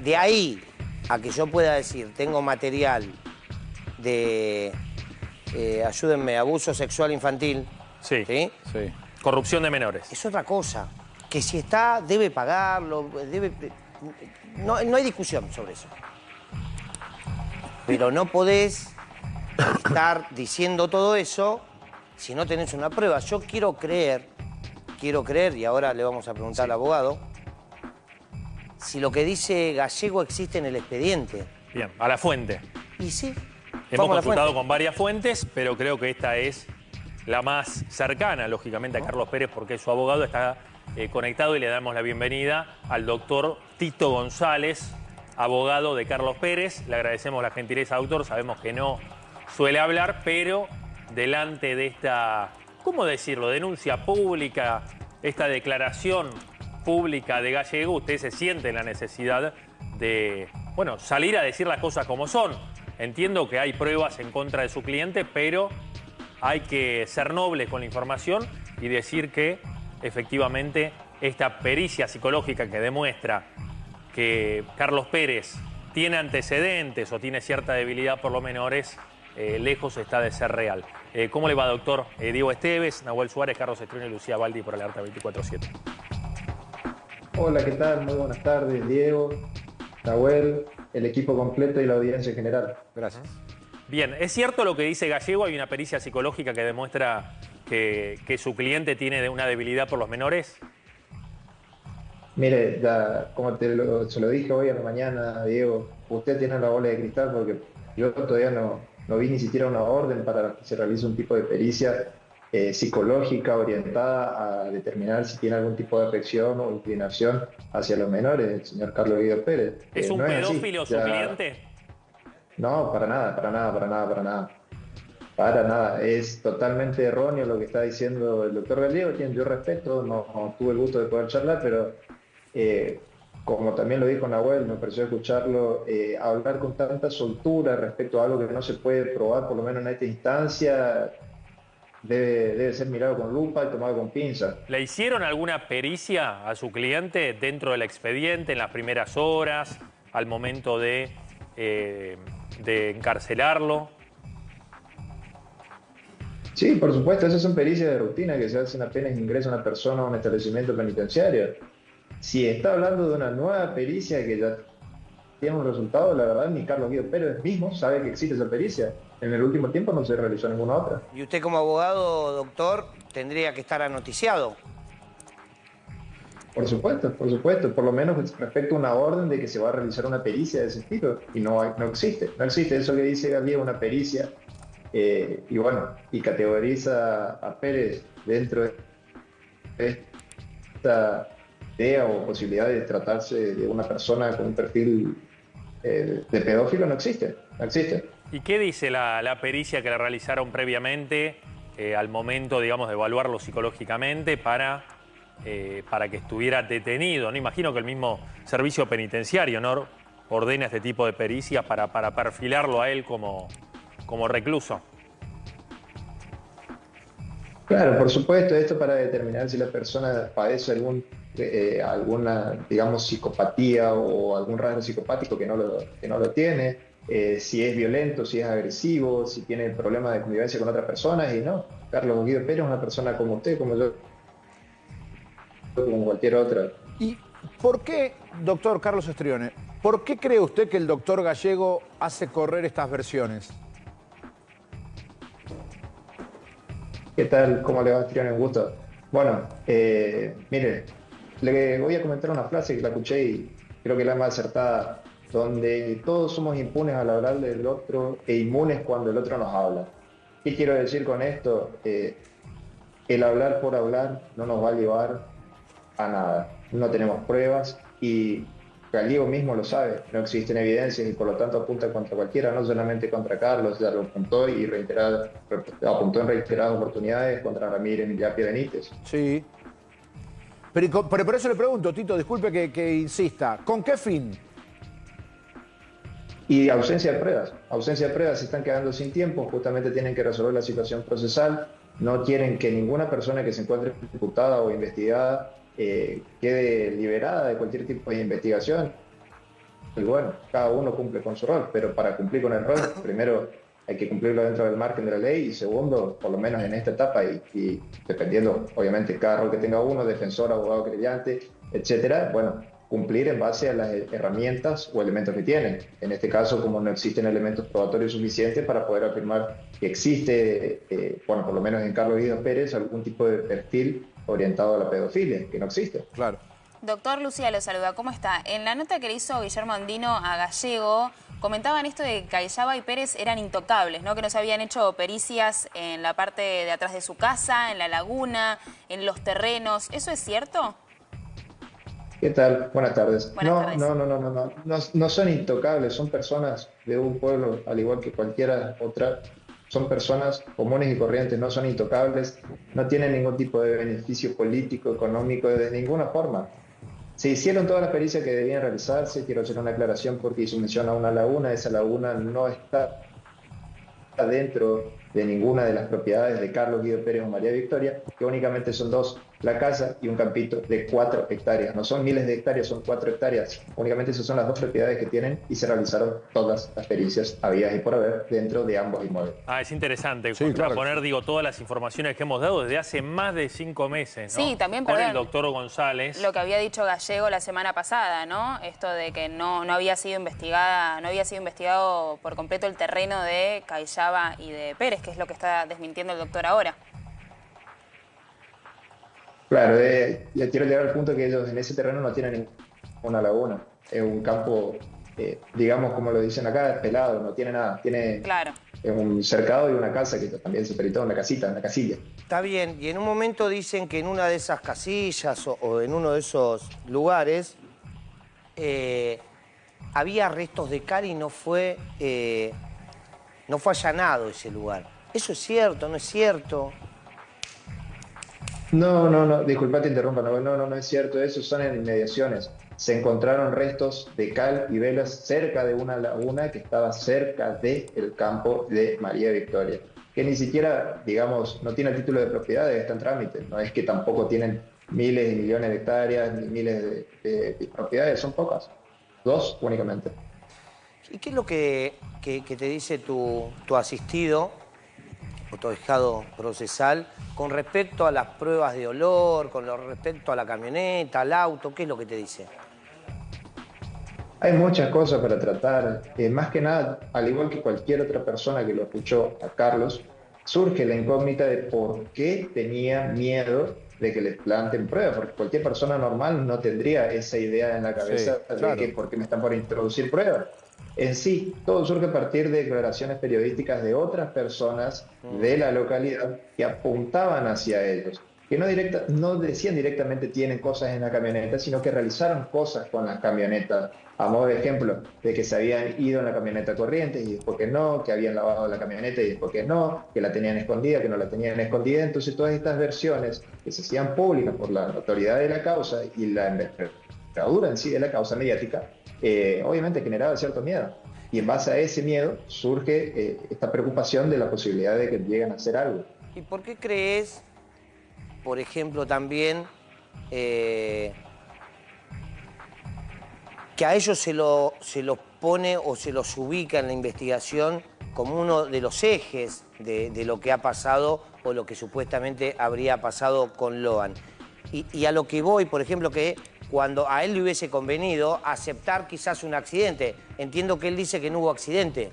[SPEAKER 6] De ahí a que yo pueda decir, tengo material de, ayúdenme, abuso sexual infantil,
[SPEAKER 7] Sí.
[SPEAKER 6] ¿sí?
[SPEAKER 7] Sí. Corrupción de menores.
[SPEAKER 6] Es otra cosa. Que si está, debe pagarlo, no hay discusión sobre eso. Pero no podés estar diciendo todo eso si no tenés una prueba. Yo quiero creer, y ahora le vamos a preguntar al abogado, si lo que dice Gallego existe en el expediente.
[SPEAKER 7] Bien, a la fuente.
[SPEAKER 6] Y sí.
[SPEAKER 7] Hemos
[SPEAKER 6] vamos a la
[SPEAKER 7] consultado
[SPEAKER 6] fuente.
[SPEAKER 7] con varias fuentes, pero creo que esta es la más cercana, lógicamente, a Carlos Pérez, porque su abogado está conectado y le damos la bienvenida al doctor Tito González, abogado de Carlos Pérez. Le agradecemos la gentileza, doctor. Sabemos que no suele hablar, pero delante de esta, ¿cómo decirlo?, denuncia pública, esta declaración pública de Gallego, usted se siente en la necesidad de, bueno, salir a decir las cosas como son. Entiendo que hay pruebas en contra de su cliente, pero hay que ser nobles con la información y decir que efectivamente esta pericia psicológica que demuestra que Carlos Pérez tiene antecedentes o tiene cierta debilidad por los menores, lejos está de ser real. ¿Cómo le va, doctor? Diego Esteves, Nahuel Suárez, Carlos Estreno y Lucía Baldi por Alerta 24/7.
[SPEAKER 9] Hola, ¿qué tal? Muy buenas tardes, Diego, Nahuel, el equipo completo y la audiencia en general. Gracias.
[SPEAKER 7] Bien, ¿es cierto lo que dice Gallego? ¿Hay una pericia psicológica que demuestra que su cliente tiene una debilidad por los menores?
[SPEAKER 9] Mire, como se lo dije hoy a la mañana, Diego, usted tiene la bola de cristal porque yo todavía no vi ni siquiera una orden para que se realice un tipo de pericia psicológica orientada a determinar si tiene algún tipo de afección o inclinación hacia los menores, el señor Carlos Guido Pérez.
[SPEAKER 7] ¿Es un
[SPEAKER 9] No es así.
[SPEAKER 7] pedófilo su cliente?
[SPEAKER 9] No, para nada, para nada, para nada, para nada. Para nada, es totalmente erróneo lo que está diciendo el doctor Gallego, quien yo respeto, no tuve el gusto de poder charlar, pero como también lo dijo Nahuel, me pareció escucharlo hablar con tanta soltura respecto a algo que no se puede probar, por lo menos en esta instancia, debe ser mirado con lupa y tomado con pinzas.
[SPEAKER 7] ¿Le hicieron alguna pericia a su cliente dentro del expediente, en las primeras horas, al momento de encarcelarlo?
[SPEAKER 9] Sí, por supuesto, esas son pericias de rutina que se hacen apenas ingresa una persona a un establecimiento penitenciario. Si está hablando de una nueva pericia que ya tiene un resultado, la verdad, ni Carlos Guido Pérez mismo sabe que existe esa pericia. En el último tiempo no se realizó ninguna otra.
[SPEAKER 6] Y usted como abogado, doctor, tendría que estar anoticiado.
[SPEAKER 9] Por supuesto, por lo menos respecto a una orden de que se va a realizar una pericia de ese tipo. Y no existe eso que dice Gabriel, una pericia. Y bueno, y categoriza a Pérez dentro de esta idea o posibilidad de tratarse de una persona con un perfil de pedófilo, no existe.
[SPEAKER 7] ¿Y qué dice la pericia que le realizaron previamente al momento, digamos, de evaluarlo psicológicamente para que estuviera detenido? No imagino que el mismo servicio penitenciario, ¿no?, ordena este tipo de pericias para perfilarlo a él como recluso.
[SPEAKER 9] Claro, por supuesto, esto para determinar si la persona padece alguna, digamos, psicopatía o algún rasgo psicopático que no lo tiene, si es violento, si es agresivo, si tiene problemas de convivencia con otras personas, y no. Carlos Guido Pérez es una persona como usted, como yo, como cualquier otra.
[SPEAKER 8] ¿Y por qué, doctor Carlos Estrione, por qué cree usted que el doctor Gallego hace correr estas versiones?
[SPEAKER 9] ¿Qué tal? ¿Cómo le va, Estrione? Un gusto. Bueno, mire, le voy a comentar una frase que la escuché y creo que es la más acertada, donde todos somos impunes al hablar del otro e inmunes cuando el otro nos habla. ¿Qué quiero decir con esto? El hablar por hablar no nos va a llevar a nada. No tenemos pruebas y Gallego mismo lo sabe. No existen evidencias y por lo tanto apunta contra cualquiera, no solamente contra Carlos, ya lo apuntó y apuntó en reiteradas oportunidades contra Ramírez y Yapia Benítez.
[SPEAKER 8] Sí. Pero por eso le pregunto, Tito, disculpe que insista, ¿con qué fin?
[SPEAKER 9] Y ausencia de pruebas, se están quedando sin tiempo, justamente tienen que resolver la situación procesal, no quieren que ninguna persona que se encuentre imputada o investigada quede liberada de cualquier tipo de investigación. Y bueno, cada uno cumple con su rol, pero para cumplir con el rol, primero hay que cumplirlo dentro del margen de la ley y segundo, por lo menos en esta etapa y dependiendo, obviamente, cada rol que tenga uno, defensor, abogado, querellante, etcétera, bueno, cumplir en base a las herramientas o elementos que tienen. En este caso, como no existen elementos probatorios suficientes para poder afirmar que existe, bueno, por lo menos en Carlos Guido Pérez, algún tipo de perfil orientado a la pedofilia, que no existe.
[SPEAKER 8] Claro.
[SPEAKER 10] Doctor, Lucía lo saluda, ¿cómo está? En la nota que le hizo Guillermo Andino a Gallego, comentaban esto de que Cayaba y Pérez eran intocables, ¿no? Que no se habían hecho pericias en la parte de atrás de su casa, en la laguna, en los terrenos. ¿Eso es cierto?
[SPEAKER 9] ¿Qué tal? Buenas tardes.
[SPEAKER 10] Buenas
[SPEAKER 9] tardes. No son intocables, son personas de un pueblo, al igual que cualquiera otra. Son personas comunes y corrientes, no son intocables, no tienen ningún tipo de beneficio político, económico, de ninguna forma. Se hicieron todas las pericias que debían realizarse. Quiero hacer una aclaración porque hizo mención a una laguna. Esa laguna no está dentro de ninguna de las propiedades de Carlos Guido Pérez o María Victoria, que únicamente son dos, la casa y un campito de 4 hectáreas. No son miles de hectáreas, son 4 hectáreas. Únicamente esas son las dos propiedades que tienen y se realizaron todas las pericias habidas y por haber dentro de ambos inmuebles.
[SPEAKER 7] Es interesante
[SPEAKER 8] Sí, claro.
[SPEAKER 7] poner, todas las informaciones que hemos dado desde hace más de 5 meses, ¿no?
[SPEAKER 10] Sí, también,
[SPEAKER 7] con
[SPEAKER 10] perdón,
[SPEAKER 7] el doctor González.
[SPEAKER 10] Lo que había dicho Gallego la semana pasada, ¿no? Esto de que no había sido investigado por completo el terreno de Cayaba y de Pérez, que es lo que está desmintiendo el doctor ahora.
[SPEAKER 9] Claro, ya quiero llegar al punto que ellos en ese terreno no tienen ninguna laguna. Es un campo, digamos, como lo dicen acá, pelado, no tiene nada. Tiene
[SPEAKER 10] Claro.
[SPEAKER 9] un cercado y una casa que también se peritó, una casita, una casilla.
[SPEAKER 6] Está bien, y en un momento dicen que en una de esas casillas o en uno de esos lugares había restos de cal y no fue allanado ese lugar. ¿Eso es cierto, no es cierto?
[SPEAKER 9] No, disculpa, te interrumpa, no es cierto, eso son en inmediaciones. Se encontraron restos de cal y velas cerca de una laguna que estaba cerca del campo de María Victoria, que ni siquiera, digamos, no tiene título de propiedad, está en trámite. No es que tampoco tienen miles y millones de hectáreas ni miles de propiedades, son pocas, 2 únicamente.
[SPEAKER 6] ¿Y qué es lo que te dice tu asistido o tu ahijado procesal con respecto a las pruebas de olor, con respecto a la camioneta, al auto? ¿Qué es lo que te dice?
[SPEAKER 9] Hay muchas cosas para tratar. Más que nada, al igual que cualquier otra persona que lo escuchó a Carlos, surge la incógnita de por qué tenía miedo de que le planten pruebas, porque cualquier persona normal no tendría esa idea en la cabeza de que por qué me están por introducir pruebas. En sí, todo surge a partir de declaraciones periodísticas de otras personas de la localidad que apuntaban hacia ellos, que no decían directamente tienen cosas en la camioneta, sino que realizaron cosas con las camionetas, a modo de ejemplo, de que se habían ido en la camioneta corriente y después que no, que habían lavado la camioneta y después que no, que la tenían escondida, que no la tenían escondida. Entonces todas estas versiones que se hacían públicas por la autoridad de la causa y la envergadura en sí de la causa mediática, obviamente generaba cierto miedo. Y en base a ese miedo surge esta preocupación de la posibilidad de que lleguen a hacer algo.
[SPEAKER 6] ¿Y por qué crees, por ejemplo, también que a ellos se los pone o se los ubica en la investigación como uno de los ejes de lo que ha pasado o lo que supuestamente habría pasado con Loan? Y a lo que voy, por ejemplo, que cuando a él le hubiese convenido aceptar quizás un accidente. Entiendo que él dice que no hubo accidente.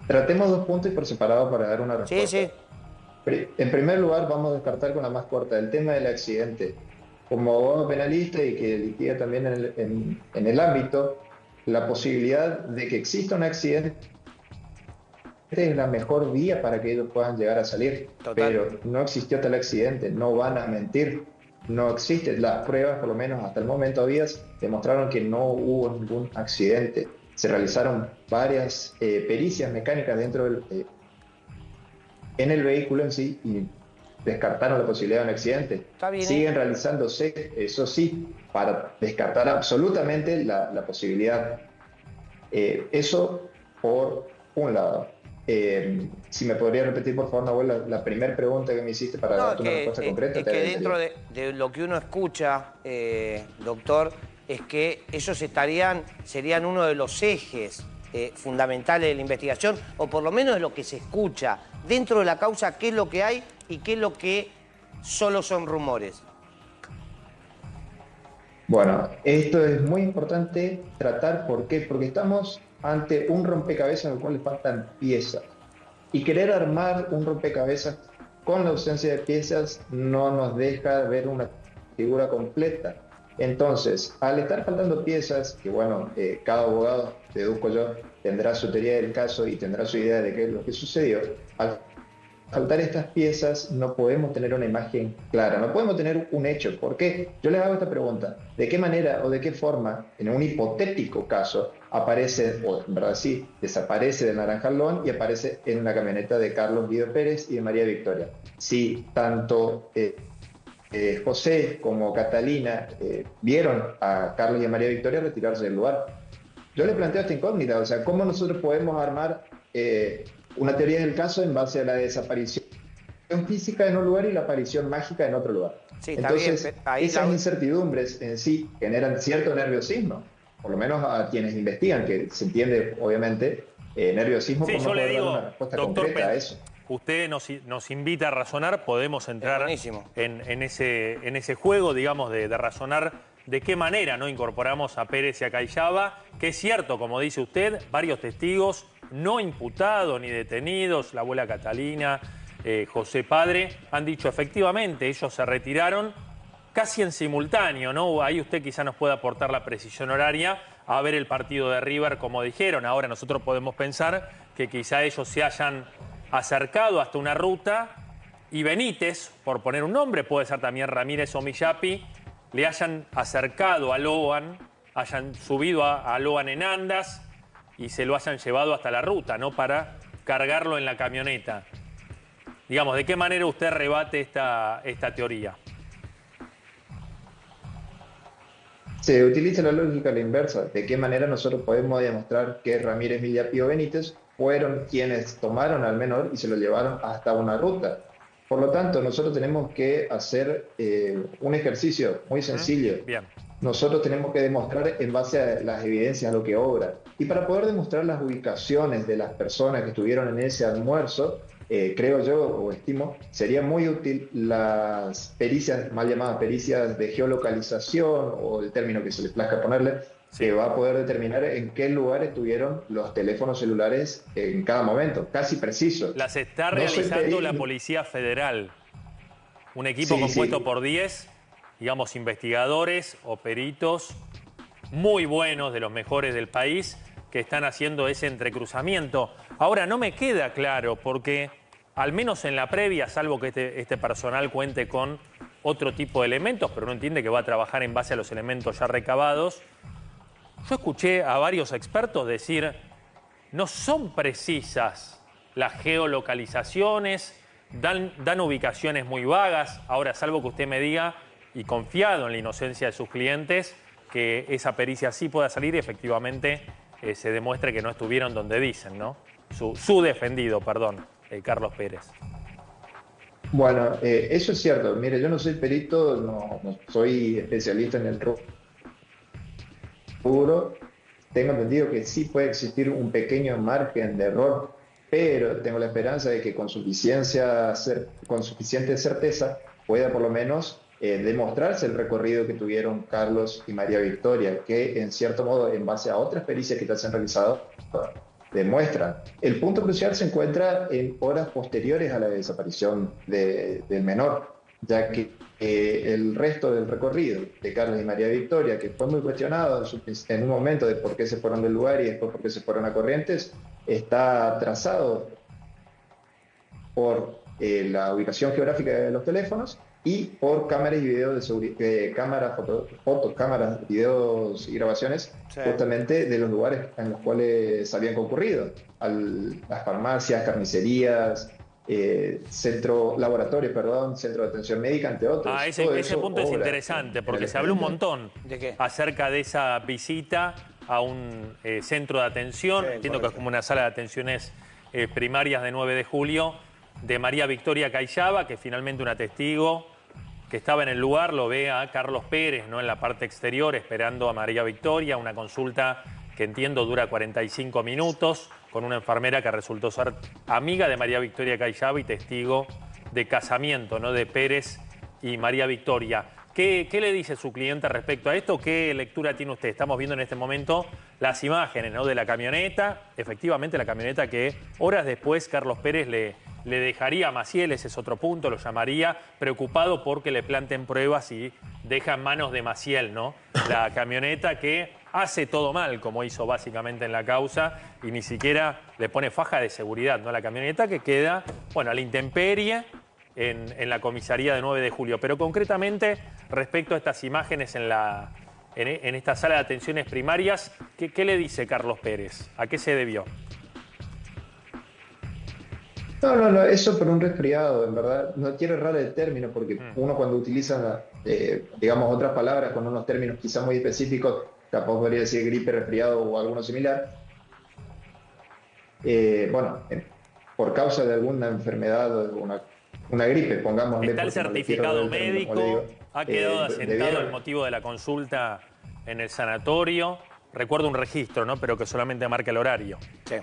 [SPEAKER 9] Tratemos 2 puntos por separado para dar una respuesta.
[SPEAKER 6] Sí.
[SPEAKER 9] En primer lugar, vamos a descartar con la más corta el tema del accidente. Como abogado penalista y que litiga también en el ámbito, la posibilidad de que exista un accidente es la mejor vía para que ellos puedan llegar a salir.
[SPEAKER 6] Total.
[SPEAKER 9] Pero no existió tal accidente, no van a mentir. No existen las pruebas, por lo menos hasta el momento habidas, demostraron que no hubo ningún accidente. Se realizaron varias pericias mecánicas en el vehículo en sí y descartaron la posibilidad de un accidente.
[SPEAKER 6] Está bien,
[SPEAKER 9] Siguen realizándose, eso sí, para descartar absolutamente la posibilidad. Eso por un lado. Si me podría repetir, por favor, Nahuel, la primera pregunta que me hiciste para darte una respuesta concreta.
[SPEAKER 6] Es que dentro de lo que uno escucha, doctor, es que ellos serían uno de los ejes fundamentales de la investigación, o por lo menos de lo que se escucha dentro de la causa, qué es lo que hay y qué es lo que solo son rumores.
[SPEAKER 9] Bueno, esto es muy importante tratar. ¿Por qué? Porque estamos ante un rompecabezas al cual le faltan piezas. Y querer armar un rompecabezas con la ausencia de piezas no nos deja ver una figura completa. Entonces, al estar faltando piezas, que bueno, cada abogado, deduzco yo, tendrá su teoría del caso y tendrá su idea de qué es lo que sucedió, al faltar estas piezas no podemos tener una imagen clara, no podemos tener un hecho. ¿Por qué? Yo les hago esta pregunta: ¿de qué manera o de qué forma, en un hipotético caso, aparece, o en verdad sí, desaparece del Naranjalón y aparece en la camioneta de Carlos Guido Pérez y de María Victoria? Si tanto José como Catalina vieron a Carlos y a María Victoria retirarse del lugar. Yo le planteo esta incógnita, o sea, ¿cómo nosotros podemos armar una teoría del caso en base a la desaparición física en un lugar y la aparición mágica en otro lugar?
[SPEAKER 6] Sí, está
[SPEAKER 9] Entonces,
[SPEAKER 6] bien, ahí
[SPEAKER 9] esas incertidumbres en sí generan cierto nerviosismo, por lo menos a quienes investigan, que se entiende, obviamente, nerviosismo
[SPEAKER 7] Sí,
[SPEAKER 9] por no
[SPEAKER 7] yo le
[SPEAKER 9] poder dar
[SPEAKER 7] digo,
[SPEAKER 9] una respuesta
[SPEAKER 7] doctor
[SPEAKER 9] concreta a eso.
[SPEAKER 7] Usted nos invita a razonar, podemos entrar en ese juego, digamos, de razonar de qué manera no incorporamos a Pérez y a Cayaba, que es cierto, como dice usted, varios testigos no imputados ni detenidos, la abuela Catalina, José Padre, han dicho efectivamente, ellos se retiraron casi en simultáneo, ¿no? Ahí usted quizá nos pueda aportar la precisión horaria a ver el partido de River, como dijeron. Ahora nosotros podemos pensar que quizá ellos se hayan acercado hasta una ruta y Benítez, por poner un nombre, puede ser también Ramírez o Millapi, le hayan acercado a Loan, hayan subido a Loan en andas y se lo hayan llevado hasta la ruta, ¿no? Para cargarlo en la camioneta. Digamos, ¿de qué manera usted rebate esta teoría?
[SPEAKER 9] Se utiliza la lógica a la inversa. ¿De qué manera nosotros podemos demostrar que Ramírez, Millapi o Benítez fueron quienes tomaron al menor y se lo llevaron hasta una ruta? Por lo tanto, nosotros tenemos que hacer un ejercicio muy sencillo.
[SPEAKER 7] Bien.
[SPEAKER 9] Nosotros tenemos que demostrar en base a las evidencias lo que obra. Y para poder demostrar las ubicaciones de las personas que estuvieron en ese almuerzo, creo yo o estimo, sería muy útil las pericias, mal llamadas pericias de geolocalización, o el término que se les plazca ponerle, que va a poder determinar en qué lugar estuvieron los teléfonos celulares en cada momento, casi preciso.
[SPEAKER 7] Las está realizando la Policía Federal, un equipo compuesto por 10, digamos, investigadores o peritos muy buenos, de los mejores del país, que están haciendo ese entrecruzamiento. Ahora, no me queda claro, porque al menos en la previa, salvo que este personal cuente con otro tipo de elementos, pero no entiende que va a trabajar en base a los elementos ya recabados, yo escuché a varios expertos decir, no son precisas las geolocalizaciones, dan ubicaciones muy vagas. Ahora, salvo que usted me diga, y confiado en la inocencia de sus clientes, que esa pericia sí pueda salir y efectivamente se demuestre que no estuvieron donde dicen, ¿no? Su defendido, perdón, Carlos Pérez.
[SPEAKER 9] Bueno, eso es cierto. Mire, yo no soy perito, no soy especialista en el rubro. Tengo entendido que sí puede existir un pequeño margen de error, pero tengo la esperanza de que con suficiente certeza pueda por lo menos demostrarse el recorrido que tuvieron Carlos y María Victoria, que en cierto modo, en base a otras pericias que se han realizado, demuestran. El punto crucial se encuentra en horas posteriores a la desaparición del menor, ya que el resto del recorrido de Carlos y María Victoria, que fue muy cuestionado en un momento de por qué se fueron del lugar y después por qué se fueron a Corrientes, está trazado por la ubicación geográfica de los teléfonos y por cámaras y videos de seguridad, cámaras, videos y grabaciones, justamente de los lugares en los cuales habían concurrido, las farmacias, carnicerías, centro de atención médica, entre otros.
[SPEAKER 7] Ese punto es interesante, porque se habló un montón acerca de esa visita a un centro de atención, entiendo que es como una sala de atenciones primarias de 9 de julio, de María Victoria Cayaba, que finalmente una testigo que estaba en el lugar lo ve a Carlos Pérez, ¿no?, en la parte exterior, esperando a María Victoria, una consulta que entiendo dura 45 minutos, con una enfermera que resultó ser amiga de María Victoria Cayaba y testigo de casamiento, ¿no?, de Pérez y María Victoria. ¿Qué le dice su cliente respecto a esto? ¿Qué lectura tiene usted? Estamos viendo en este momento las imágenes, ¿no?, de la camioneta, efectivamente la camioneta que horas después Carlos Pérez le dejaría a Maciel, ese es otro punto, lo llamaría, preocupado porque le planten pruebas y deja en manos de Maciel, ¿no?, la camioneta que hace todo mal, como hizo básicamente en la causa, y ni siquiera le pone faja de seguridad, ¿no?, la camioneta que queda, bueno, a la intemperie en la comisaría de 9 de julio. Pero concretamente, respecto a estas imágenes en esta sala de atenciones primarias, ¿qué le dice Carlos Pérez? ¿A qué se debió?
[SPEAKER 9] No, eso por un resfriado, en verdad. No quiero errar el término, porque uno cuando utiliza, digamos, otras palabras con unos términos quizás muy específicos, capaz podría decir gripe, resfriado o alguno similar. Por causa de alguna enfermedad o una gripe, pongámosle.
[SPEAKER 7] Está el certificado médico, ha quedado asentado el motivo de la consulta en el sanatorio. Recuerdo un registro, ¿no?, pero que solamente marca el horario.
[SPEAKER 6] Sí.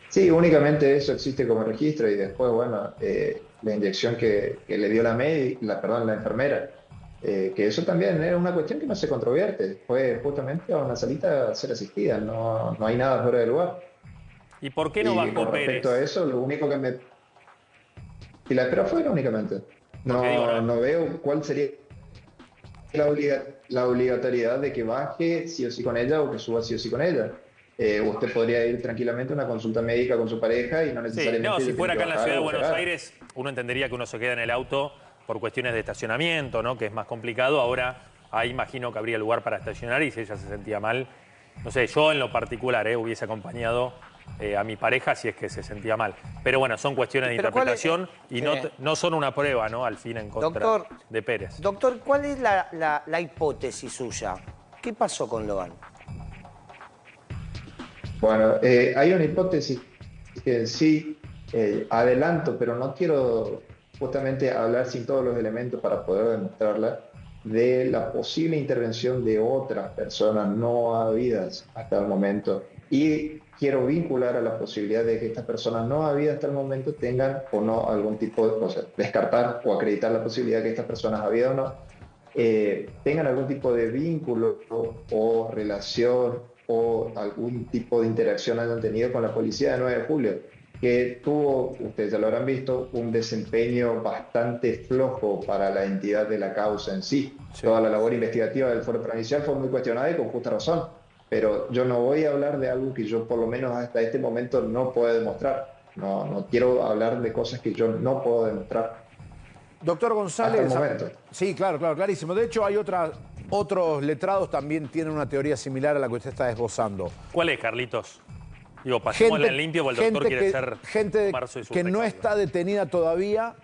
[SPEAKER 9] Sí, únicamente eso existe como registro y después, bueno, la inyección que le dio la enfermera, que eso también es una cuestión que no se controvierte, fue justamente a una salita a ser asistida, no hay nada fuera de lugar.
[SPEAKER 7] ¿Y por qué no bajó Pérez?
[SPEAKER 9] Respecto a eso, lo único que me... Y la espero afuera únicamente. No veo cuál sería la obligatoriedad de que baje sí o sí con ella o que suba sí o sí con ella. usted podría ir tranquilamente a una consulta médica con su pareja y no
[SPEAKER 7] Sí,
[SPEAKER 9] necesariamente...
[SPEAKER 7] no, si
[SPEAKER 9] tiene
[SPEAKER 7] fuera
[SPEAKER 9] que
[SPEAKER 7] acá en la
[SPEAKER 9] bajar
[SPEAKER 7] ciudad de
[SPEAKER 9] o
[SPEAKER 7] Buenos
[SPEAKER 9] operar.
[SPEAKER 7] Aires, uno entendería que uno se queda en el auto por cuestiones de estacionamiento, ¿no? Que es más complicado. Ahora, ahí imagino que habría lugar para estacionar y si ella se sentía mal, no sé, yo en lo particular hubiese acompañado a mi pareja si es que se sentía mal. Pero bueno, son cuestiones de
[SPEAKER 6] Pero ¿cuál es?
[SPEAKER 7] interpretación y no son una prueba, ¿no? Al fin en contra
[SPEAKER 6] Doctor,
[SPEAKER 7] de Pérez.
[SPEAKER 6] Doctor, ¿cuál es la hipótesis suya? ¿Qué pasó con Loan?
[SPEAKER 9] Bueno, hay una hipótesis que sí adelanto, pero no quiero justamente hablar sin todos los elementos para poder demostrarla, de la posible intervención de otras personas no habidas hasta el momento. Y quiero vincular a la posibilidad de que estas personas no habidas hasta el momento tengan o no algún tipo de, o sea, descartar o acreditar la posibilidad de que estas personas habidas o no tengan algún tipo de vínculo o relación o algún tipo de interacción hayan tenido con la policía de 9 de julio, que tuvo, ustedes ya lo habrán visto, un desempeño bastante flojo para la entidad de la causa en sí. Toda la labor investigativa del Foro Provincial fue muy cuestionada y con justa razón, pero yo no voy a hablar de algo que yo por lo menos hasta este momento no puedo demostrar. No quiero hablar de cosas que yo no puedo demostrar.
[SPEAKER 8] Doctor González.
[SPEAKER 9] Hasta el momento.
[SPEAKER 8] Sí, claro, clarísimo. De hecho, hay otros letrados también tienen una teoría similar a la que usted está esbozando.
[SPEAKER 7] ¿Cuál es, Carlitos? Digo, pasémosla en limpio porque el doctor quiere ser
[SPEAKER 8] gente
[SPEAKER 7] tomarse de su
[SPEAKER 8] que no
[SPEAKER 7] recaudo.
[SPEAKER 8] está detenida todavía,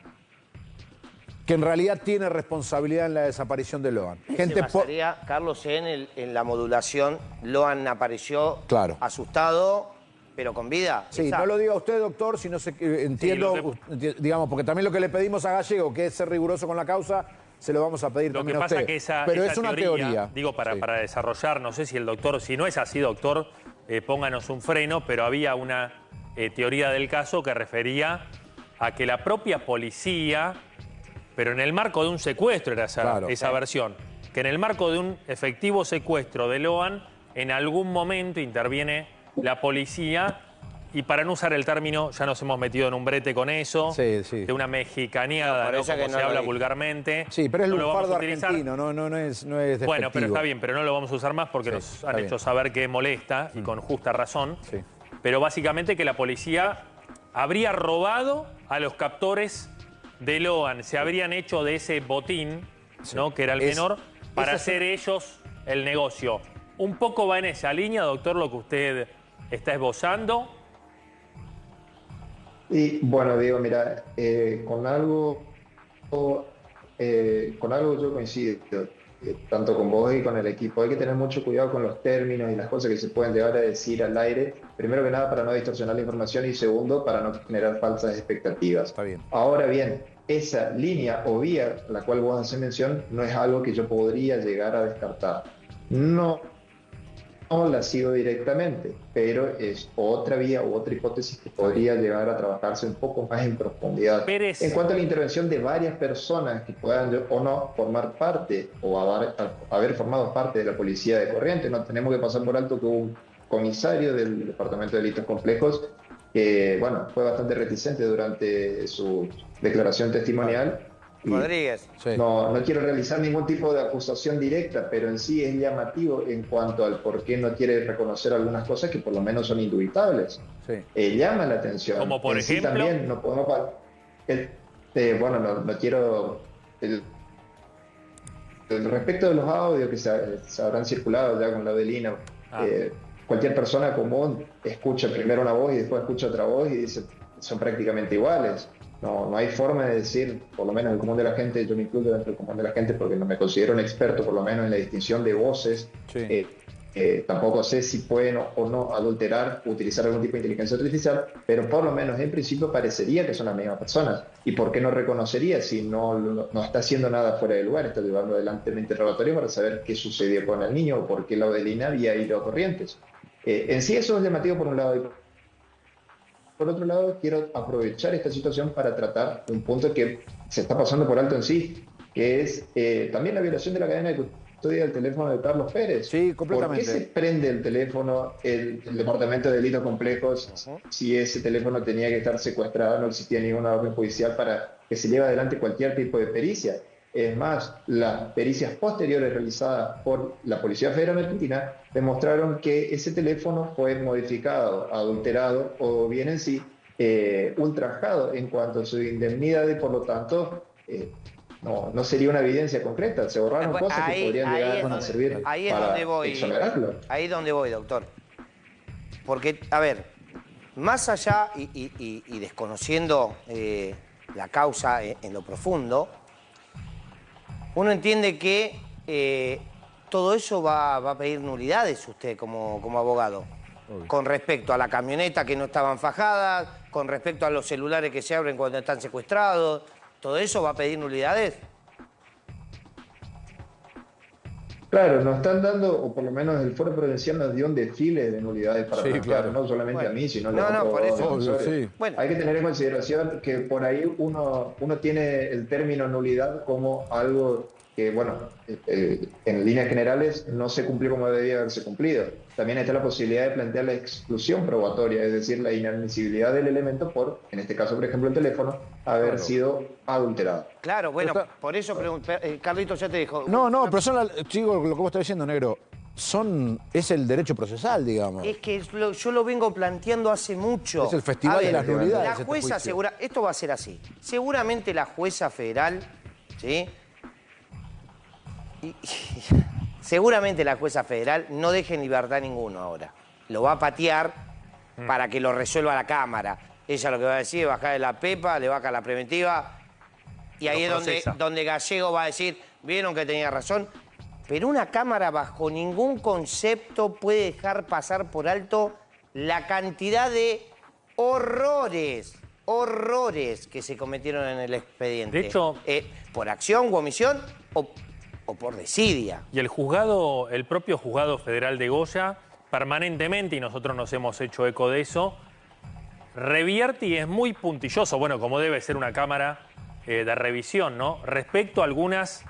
[SPEAKER 8] que en realidad tiene responsabilidad en la desaparición de Loan.
[SPEAKER 6] Se basaría, Carlos, en la modulación. Loan apareció asustado, pero con vida.
[SPEAKER 8] Sí, no lo diga usted, doctor, si no se entiendo, digamos, porque también lo que le pedimos a Gallego, que es ser riguroso con la causa, se lo vamos a pedir
[SPEAKER 7] Lo que
[SPEAKER 8] también a
[SPEAKER 7] pasa
[SPEAKER 8] usted.
[SPEAKER 7] que
[SPEAKER 8] Pero
[SPEAKER 7] esa
[SPEAKER 8] es una teoría.
[SPEAKER 7] Digo, para desarrollar, no sé si el doctor, si no es así, doctor, pónganos un freno, pero había una teoría del caso que refería a que la propia policía, pero en el marco de un secuestro era esa versión, que en el marco de un efectivo secuestro de Loan, en algún momento interviene la policía. Y para no usar el término, ya nos hemos metido en un brete con eso, de una mexicaneada, ¿no? Como se habla vulgarmente.
[SPEAKER 8] Sí, pero es
[SPEAKER 7] no lo vamos
[SPEAKER 8] lunfardo
[SPEAKER 7] a utilizar.
[SPEAKER 8] argentino, no es despectivo.
[SPEAKER 7] Bueno, pero está bien, pero no lo vamos a usar más porque nos han hecho saber que molesta, y con justa razón.
[SPEAKER 8] Sí.
[SPEAKER 7] Pero básicamente que la policía habría robado a los captores de Loan, se habrían hecho de ese botín, ¿no? Que era el menor, para hacer ellos el negocio. Un poco va en esa línea, doctor, lo que usted está esbozando.
[SPEAKER 9] Y bueno, Diego, mira, con algo yo coincido, tanto con vos y con el equipo. Hay que tener mucho cuidado con los términos y las cosas que se pueden llegar a decir al aire. Primero que nada, para no distorsionar la información y segundo, para no generar falsas expectativas.
[SPEAKER 8] Está bien.
[SPEAKER 9] Ahora bien, esa línea o vía a la cual vos haces mención no es algo que yo podría llegar a descartar. No la sigo directamente, pero es otra vía u otra hipótesis que podría llegar a trabajarse un poco más en profundidad.
[SPEAKER 7] Pérez.
[SPEAKER 9] En cuanto a la intervención de varias personas que puedan o no formar parte o haber formado parte de la policía de Corrientes, no tenemos que pasar por alto que hubo un comisario del Departamento de Delitos Complejos que, bueno, fue bastante reticente durante su declaración testimonial.
[SPEAKER 6] Rodríguez.
[SPEAKER 9] No quiero realizar ningún tipo de acusación directa, pero en sí es llamativo en cuanto al por qué no quiere reconocer algunas cosas que por lo menos son indubitables. Llama la atención.
[SPEAKER 7] Como por
[SPEAKER 9] en sí
[SPEAKER 7] ejemplo.
[SPEAKER 9] también no podemos... bueno, no quiero... Respecto de los audios que se habrán circulado ya con la Adelina, cualquier persona común escucha primero una voz y después escucha otra voz y dice son prácticamente iguales. No hay forma de decir, por lo menos el común de la gente, yo me incluyo dentro del común de la gente porque no me considero un experto, por lo menos en la distinción de voces. Tampoco sé si pueden o no adulterar o utilizar algún tipo de inteligencia artificial, pero por lo menos en principio parecería que son las mismas personas. ¿Y por qué no reconocería si no está haciendo nada fuera de lugar? Está llevando adelante un interrogatorio para saber qué sucedió con el niño o por qué la Adelina había ido a Corrientes. En sí eso es llamativo por un lado. Y por otro lado, quiero aprovechar esta situación para tratar un punto que se está pasando por alto en sí, que es también la violación de la cadena de custodia del teléfono de Carlos Pérez.
[SPEAKER 8] Sí, completamente.
[SPEAKER 9] ¿Por qué se prende el teléfono el Departamento de Delitos Complejos si ese teléfono tenía que estar secuestrado, no existía ninguna orden judicial para que se lleve adelante cualquier tipo de pericia? Es más, las pericias posteriores realizadas por la Policía Federal Argentina demostraron que ese teléfono fue modificado, adulterado o bien en sí ultrajado en cuanto a su indemnidad y por lo tanto no sería una evidencia concreta. Se borraron cosas que podrían llegar a servir para exonerarlo.
[SPEAKER 6] Ahí es donde voy, doctor. Porque, a ver, más allá y desconociendo la causa en lo profundo, uno entiende que todo eso va a pedir nulidades usted como abogado. Con respecto a la camioneta que no estaban fajadas, con respecto a los celulares que se abren cuando están secuestrados, ¿todo eso va a pedir nulidades?
[SPEAKER 9] Claro, nos están dando, o por lo menos el Foro Prudencial nos dio un desfile de nulidades para plantear, no solamente a mí, sino a los otros defensores. Hay que tener en consideración que por ahí uno tiene el término nulidad como algo que, bueno, en líneas generales no se cumplió como debía haberse cumplido. También está la posibilidad de plantear la exclusión probatoria, es decir, la inadmisibilidad del elemento por, en este caso, por ejemplo, el teléfono, haber sido adulterado.
[SPEAKER 6] Claro, bueno, por eso Carlitos ya te dijo.
[SPEAKER 8] No, pero son sigo lo que vos estás diciendo, negro. Es el derecho procesal, digamos.
[SPEAKER 6] Es que yo lo vengo planteando hace mucho.
[SPEAKER 8] Es el festival de las nulidades.
[SPEAKER 6] La jueza esto va a ser así. Seguramente la jueza federal, ¿sí? Seguramente la jueza federal no deje en libertad a ninguno ahora. Lo va a patear para que lo resuelva la Cámara. Ella lo que va a decir es bajar la pepa, le baja la preventiva. Y ahí es donde Gallego va a decir, vieron que tenía razón. Pero una Cámara bajo ningún concepto puede dejar pasar por alto la cantidad de horrores que se cometieron en el expediente.
[SPEAKER 7] De hecho,
[SPEAKER 6] por acción u omisión o por desidia.
[SPEAKER 7] Y el propio juzgado federal de Goya, permanentemente, y nosotros nos hemos hecho eco de eso, revierte y es muy puntilloso, bueno, como debe ser una cámara de revisión, ¿no? Respecto a algunas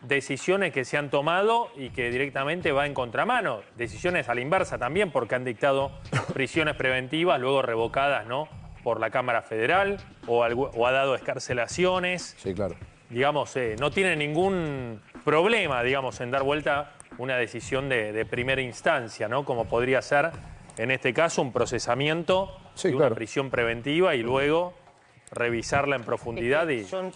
[SPEAKER 7] decisiones que se han tomado y que directamente va en contramano. Decisiones a la inversa también, porque han dictado prisiones preventivas, luego revocadas, ¿no?, por la Cámara Federal, o ha dado excarcelaciones.
[SPEAKER 8] Sí, claro.
[SPEAKER 7] Digamos, no tiene ningún problema, digamos, en dar vuelta una decisión de primera instancia, ¿no? Como podría ser, en este caso, un procesamiento de una prisión preventiva y luego revisarla en profundidad.
[SPEAKER 6] Son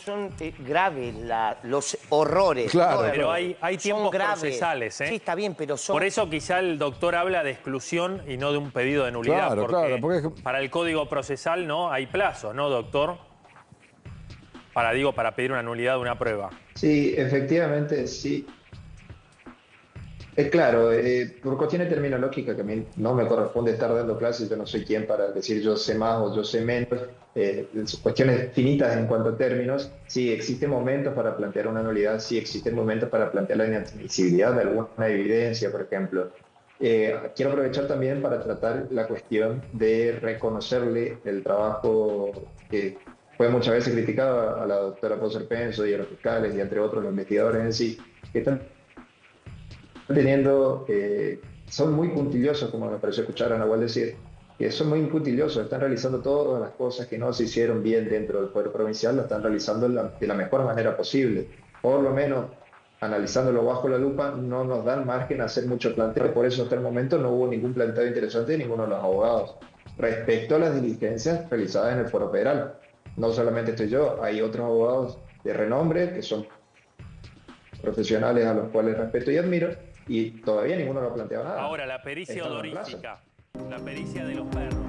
[SPEAKER 6] graves los horrores.
[SPEAKER 7] Claro, pero hay tiempos procesales, ¿eh?
[SPEAKER 6] Sí, está bien, pero son...
[SPEAKER 7] Por eso quizá el doctor habla de exclusión y no de un pedido de nulidad, porque para el Código Procesal no hay plazo, ¿no, doctor? Para pedir una nulidad de una prueba.
[SPEAKER 9] Sí, efectivamente, sí. Claro, por cuestiones terminológicas que a mí no me corresponde estar dando clases, yo no soy quien para decir yo sé más o yo sé menos, cuestiones finitas en cuanto a términos, sí existen momentos para plantear una nulidad, sí existen momentos para plantear la inadmisibilidad de alguna evidencia, por ejemplo. Quiero aprovechar también para tratar la cuestión de reconocerle el trabajo que fue muchas veces criticado a la doctora Poser Penso y a los fiscales y entre otros los investigadores en sí, que están teniendo, son muy puntillosos, como me pareció escuchar a Nahuel decir, que son muy puntillosos, están realizando todas las cosas que no se hicieron bien dentro del Poder Provincial, lo están realizando de la mejor manera posible. Por lo menos, analizándolo bajo la lupa, no nos dan margen a hacer mucho planteo, por eso hasta el momento no hubo ningún planteo interesante de ninguno de los abogados. Respecto a las diligencias realizadas en el Foro Federal, no solamente estoy yo, hay otros abogados de renombre que son profesionales a los cuales respeto y admiro, y todavía ninguno lo ha planteado nada.
[SPEAKER 7] Ahora, la pericia odorífica, la pericia de los perros.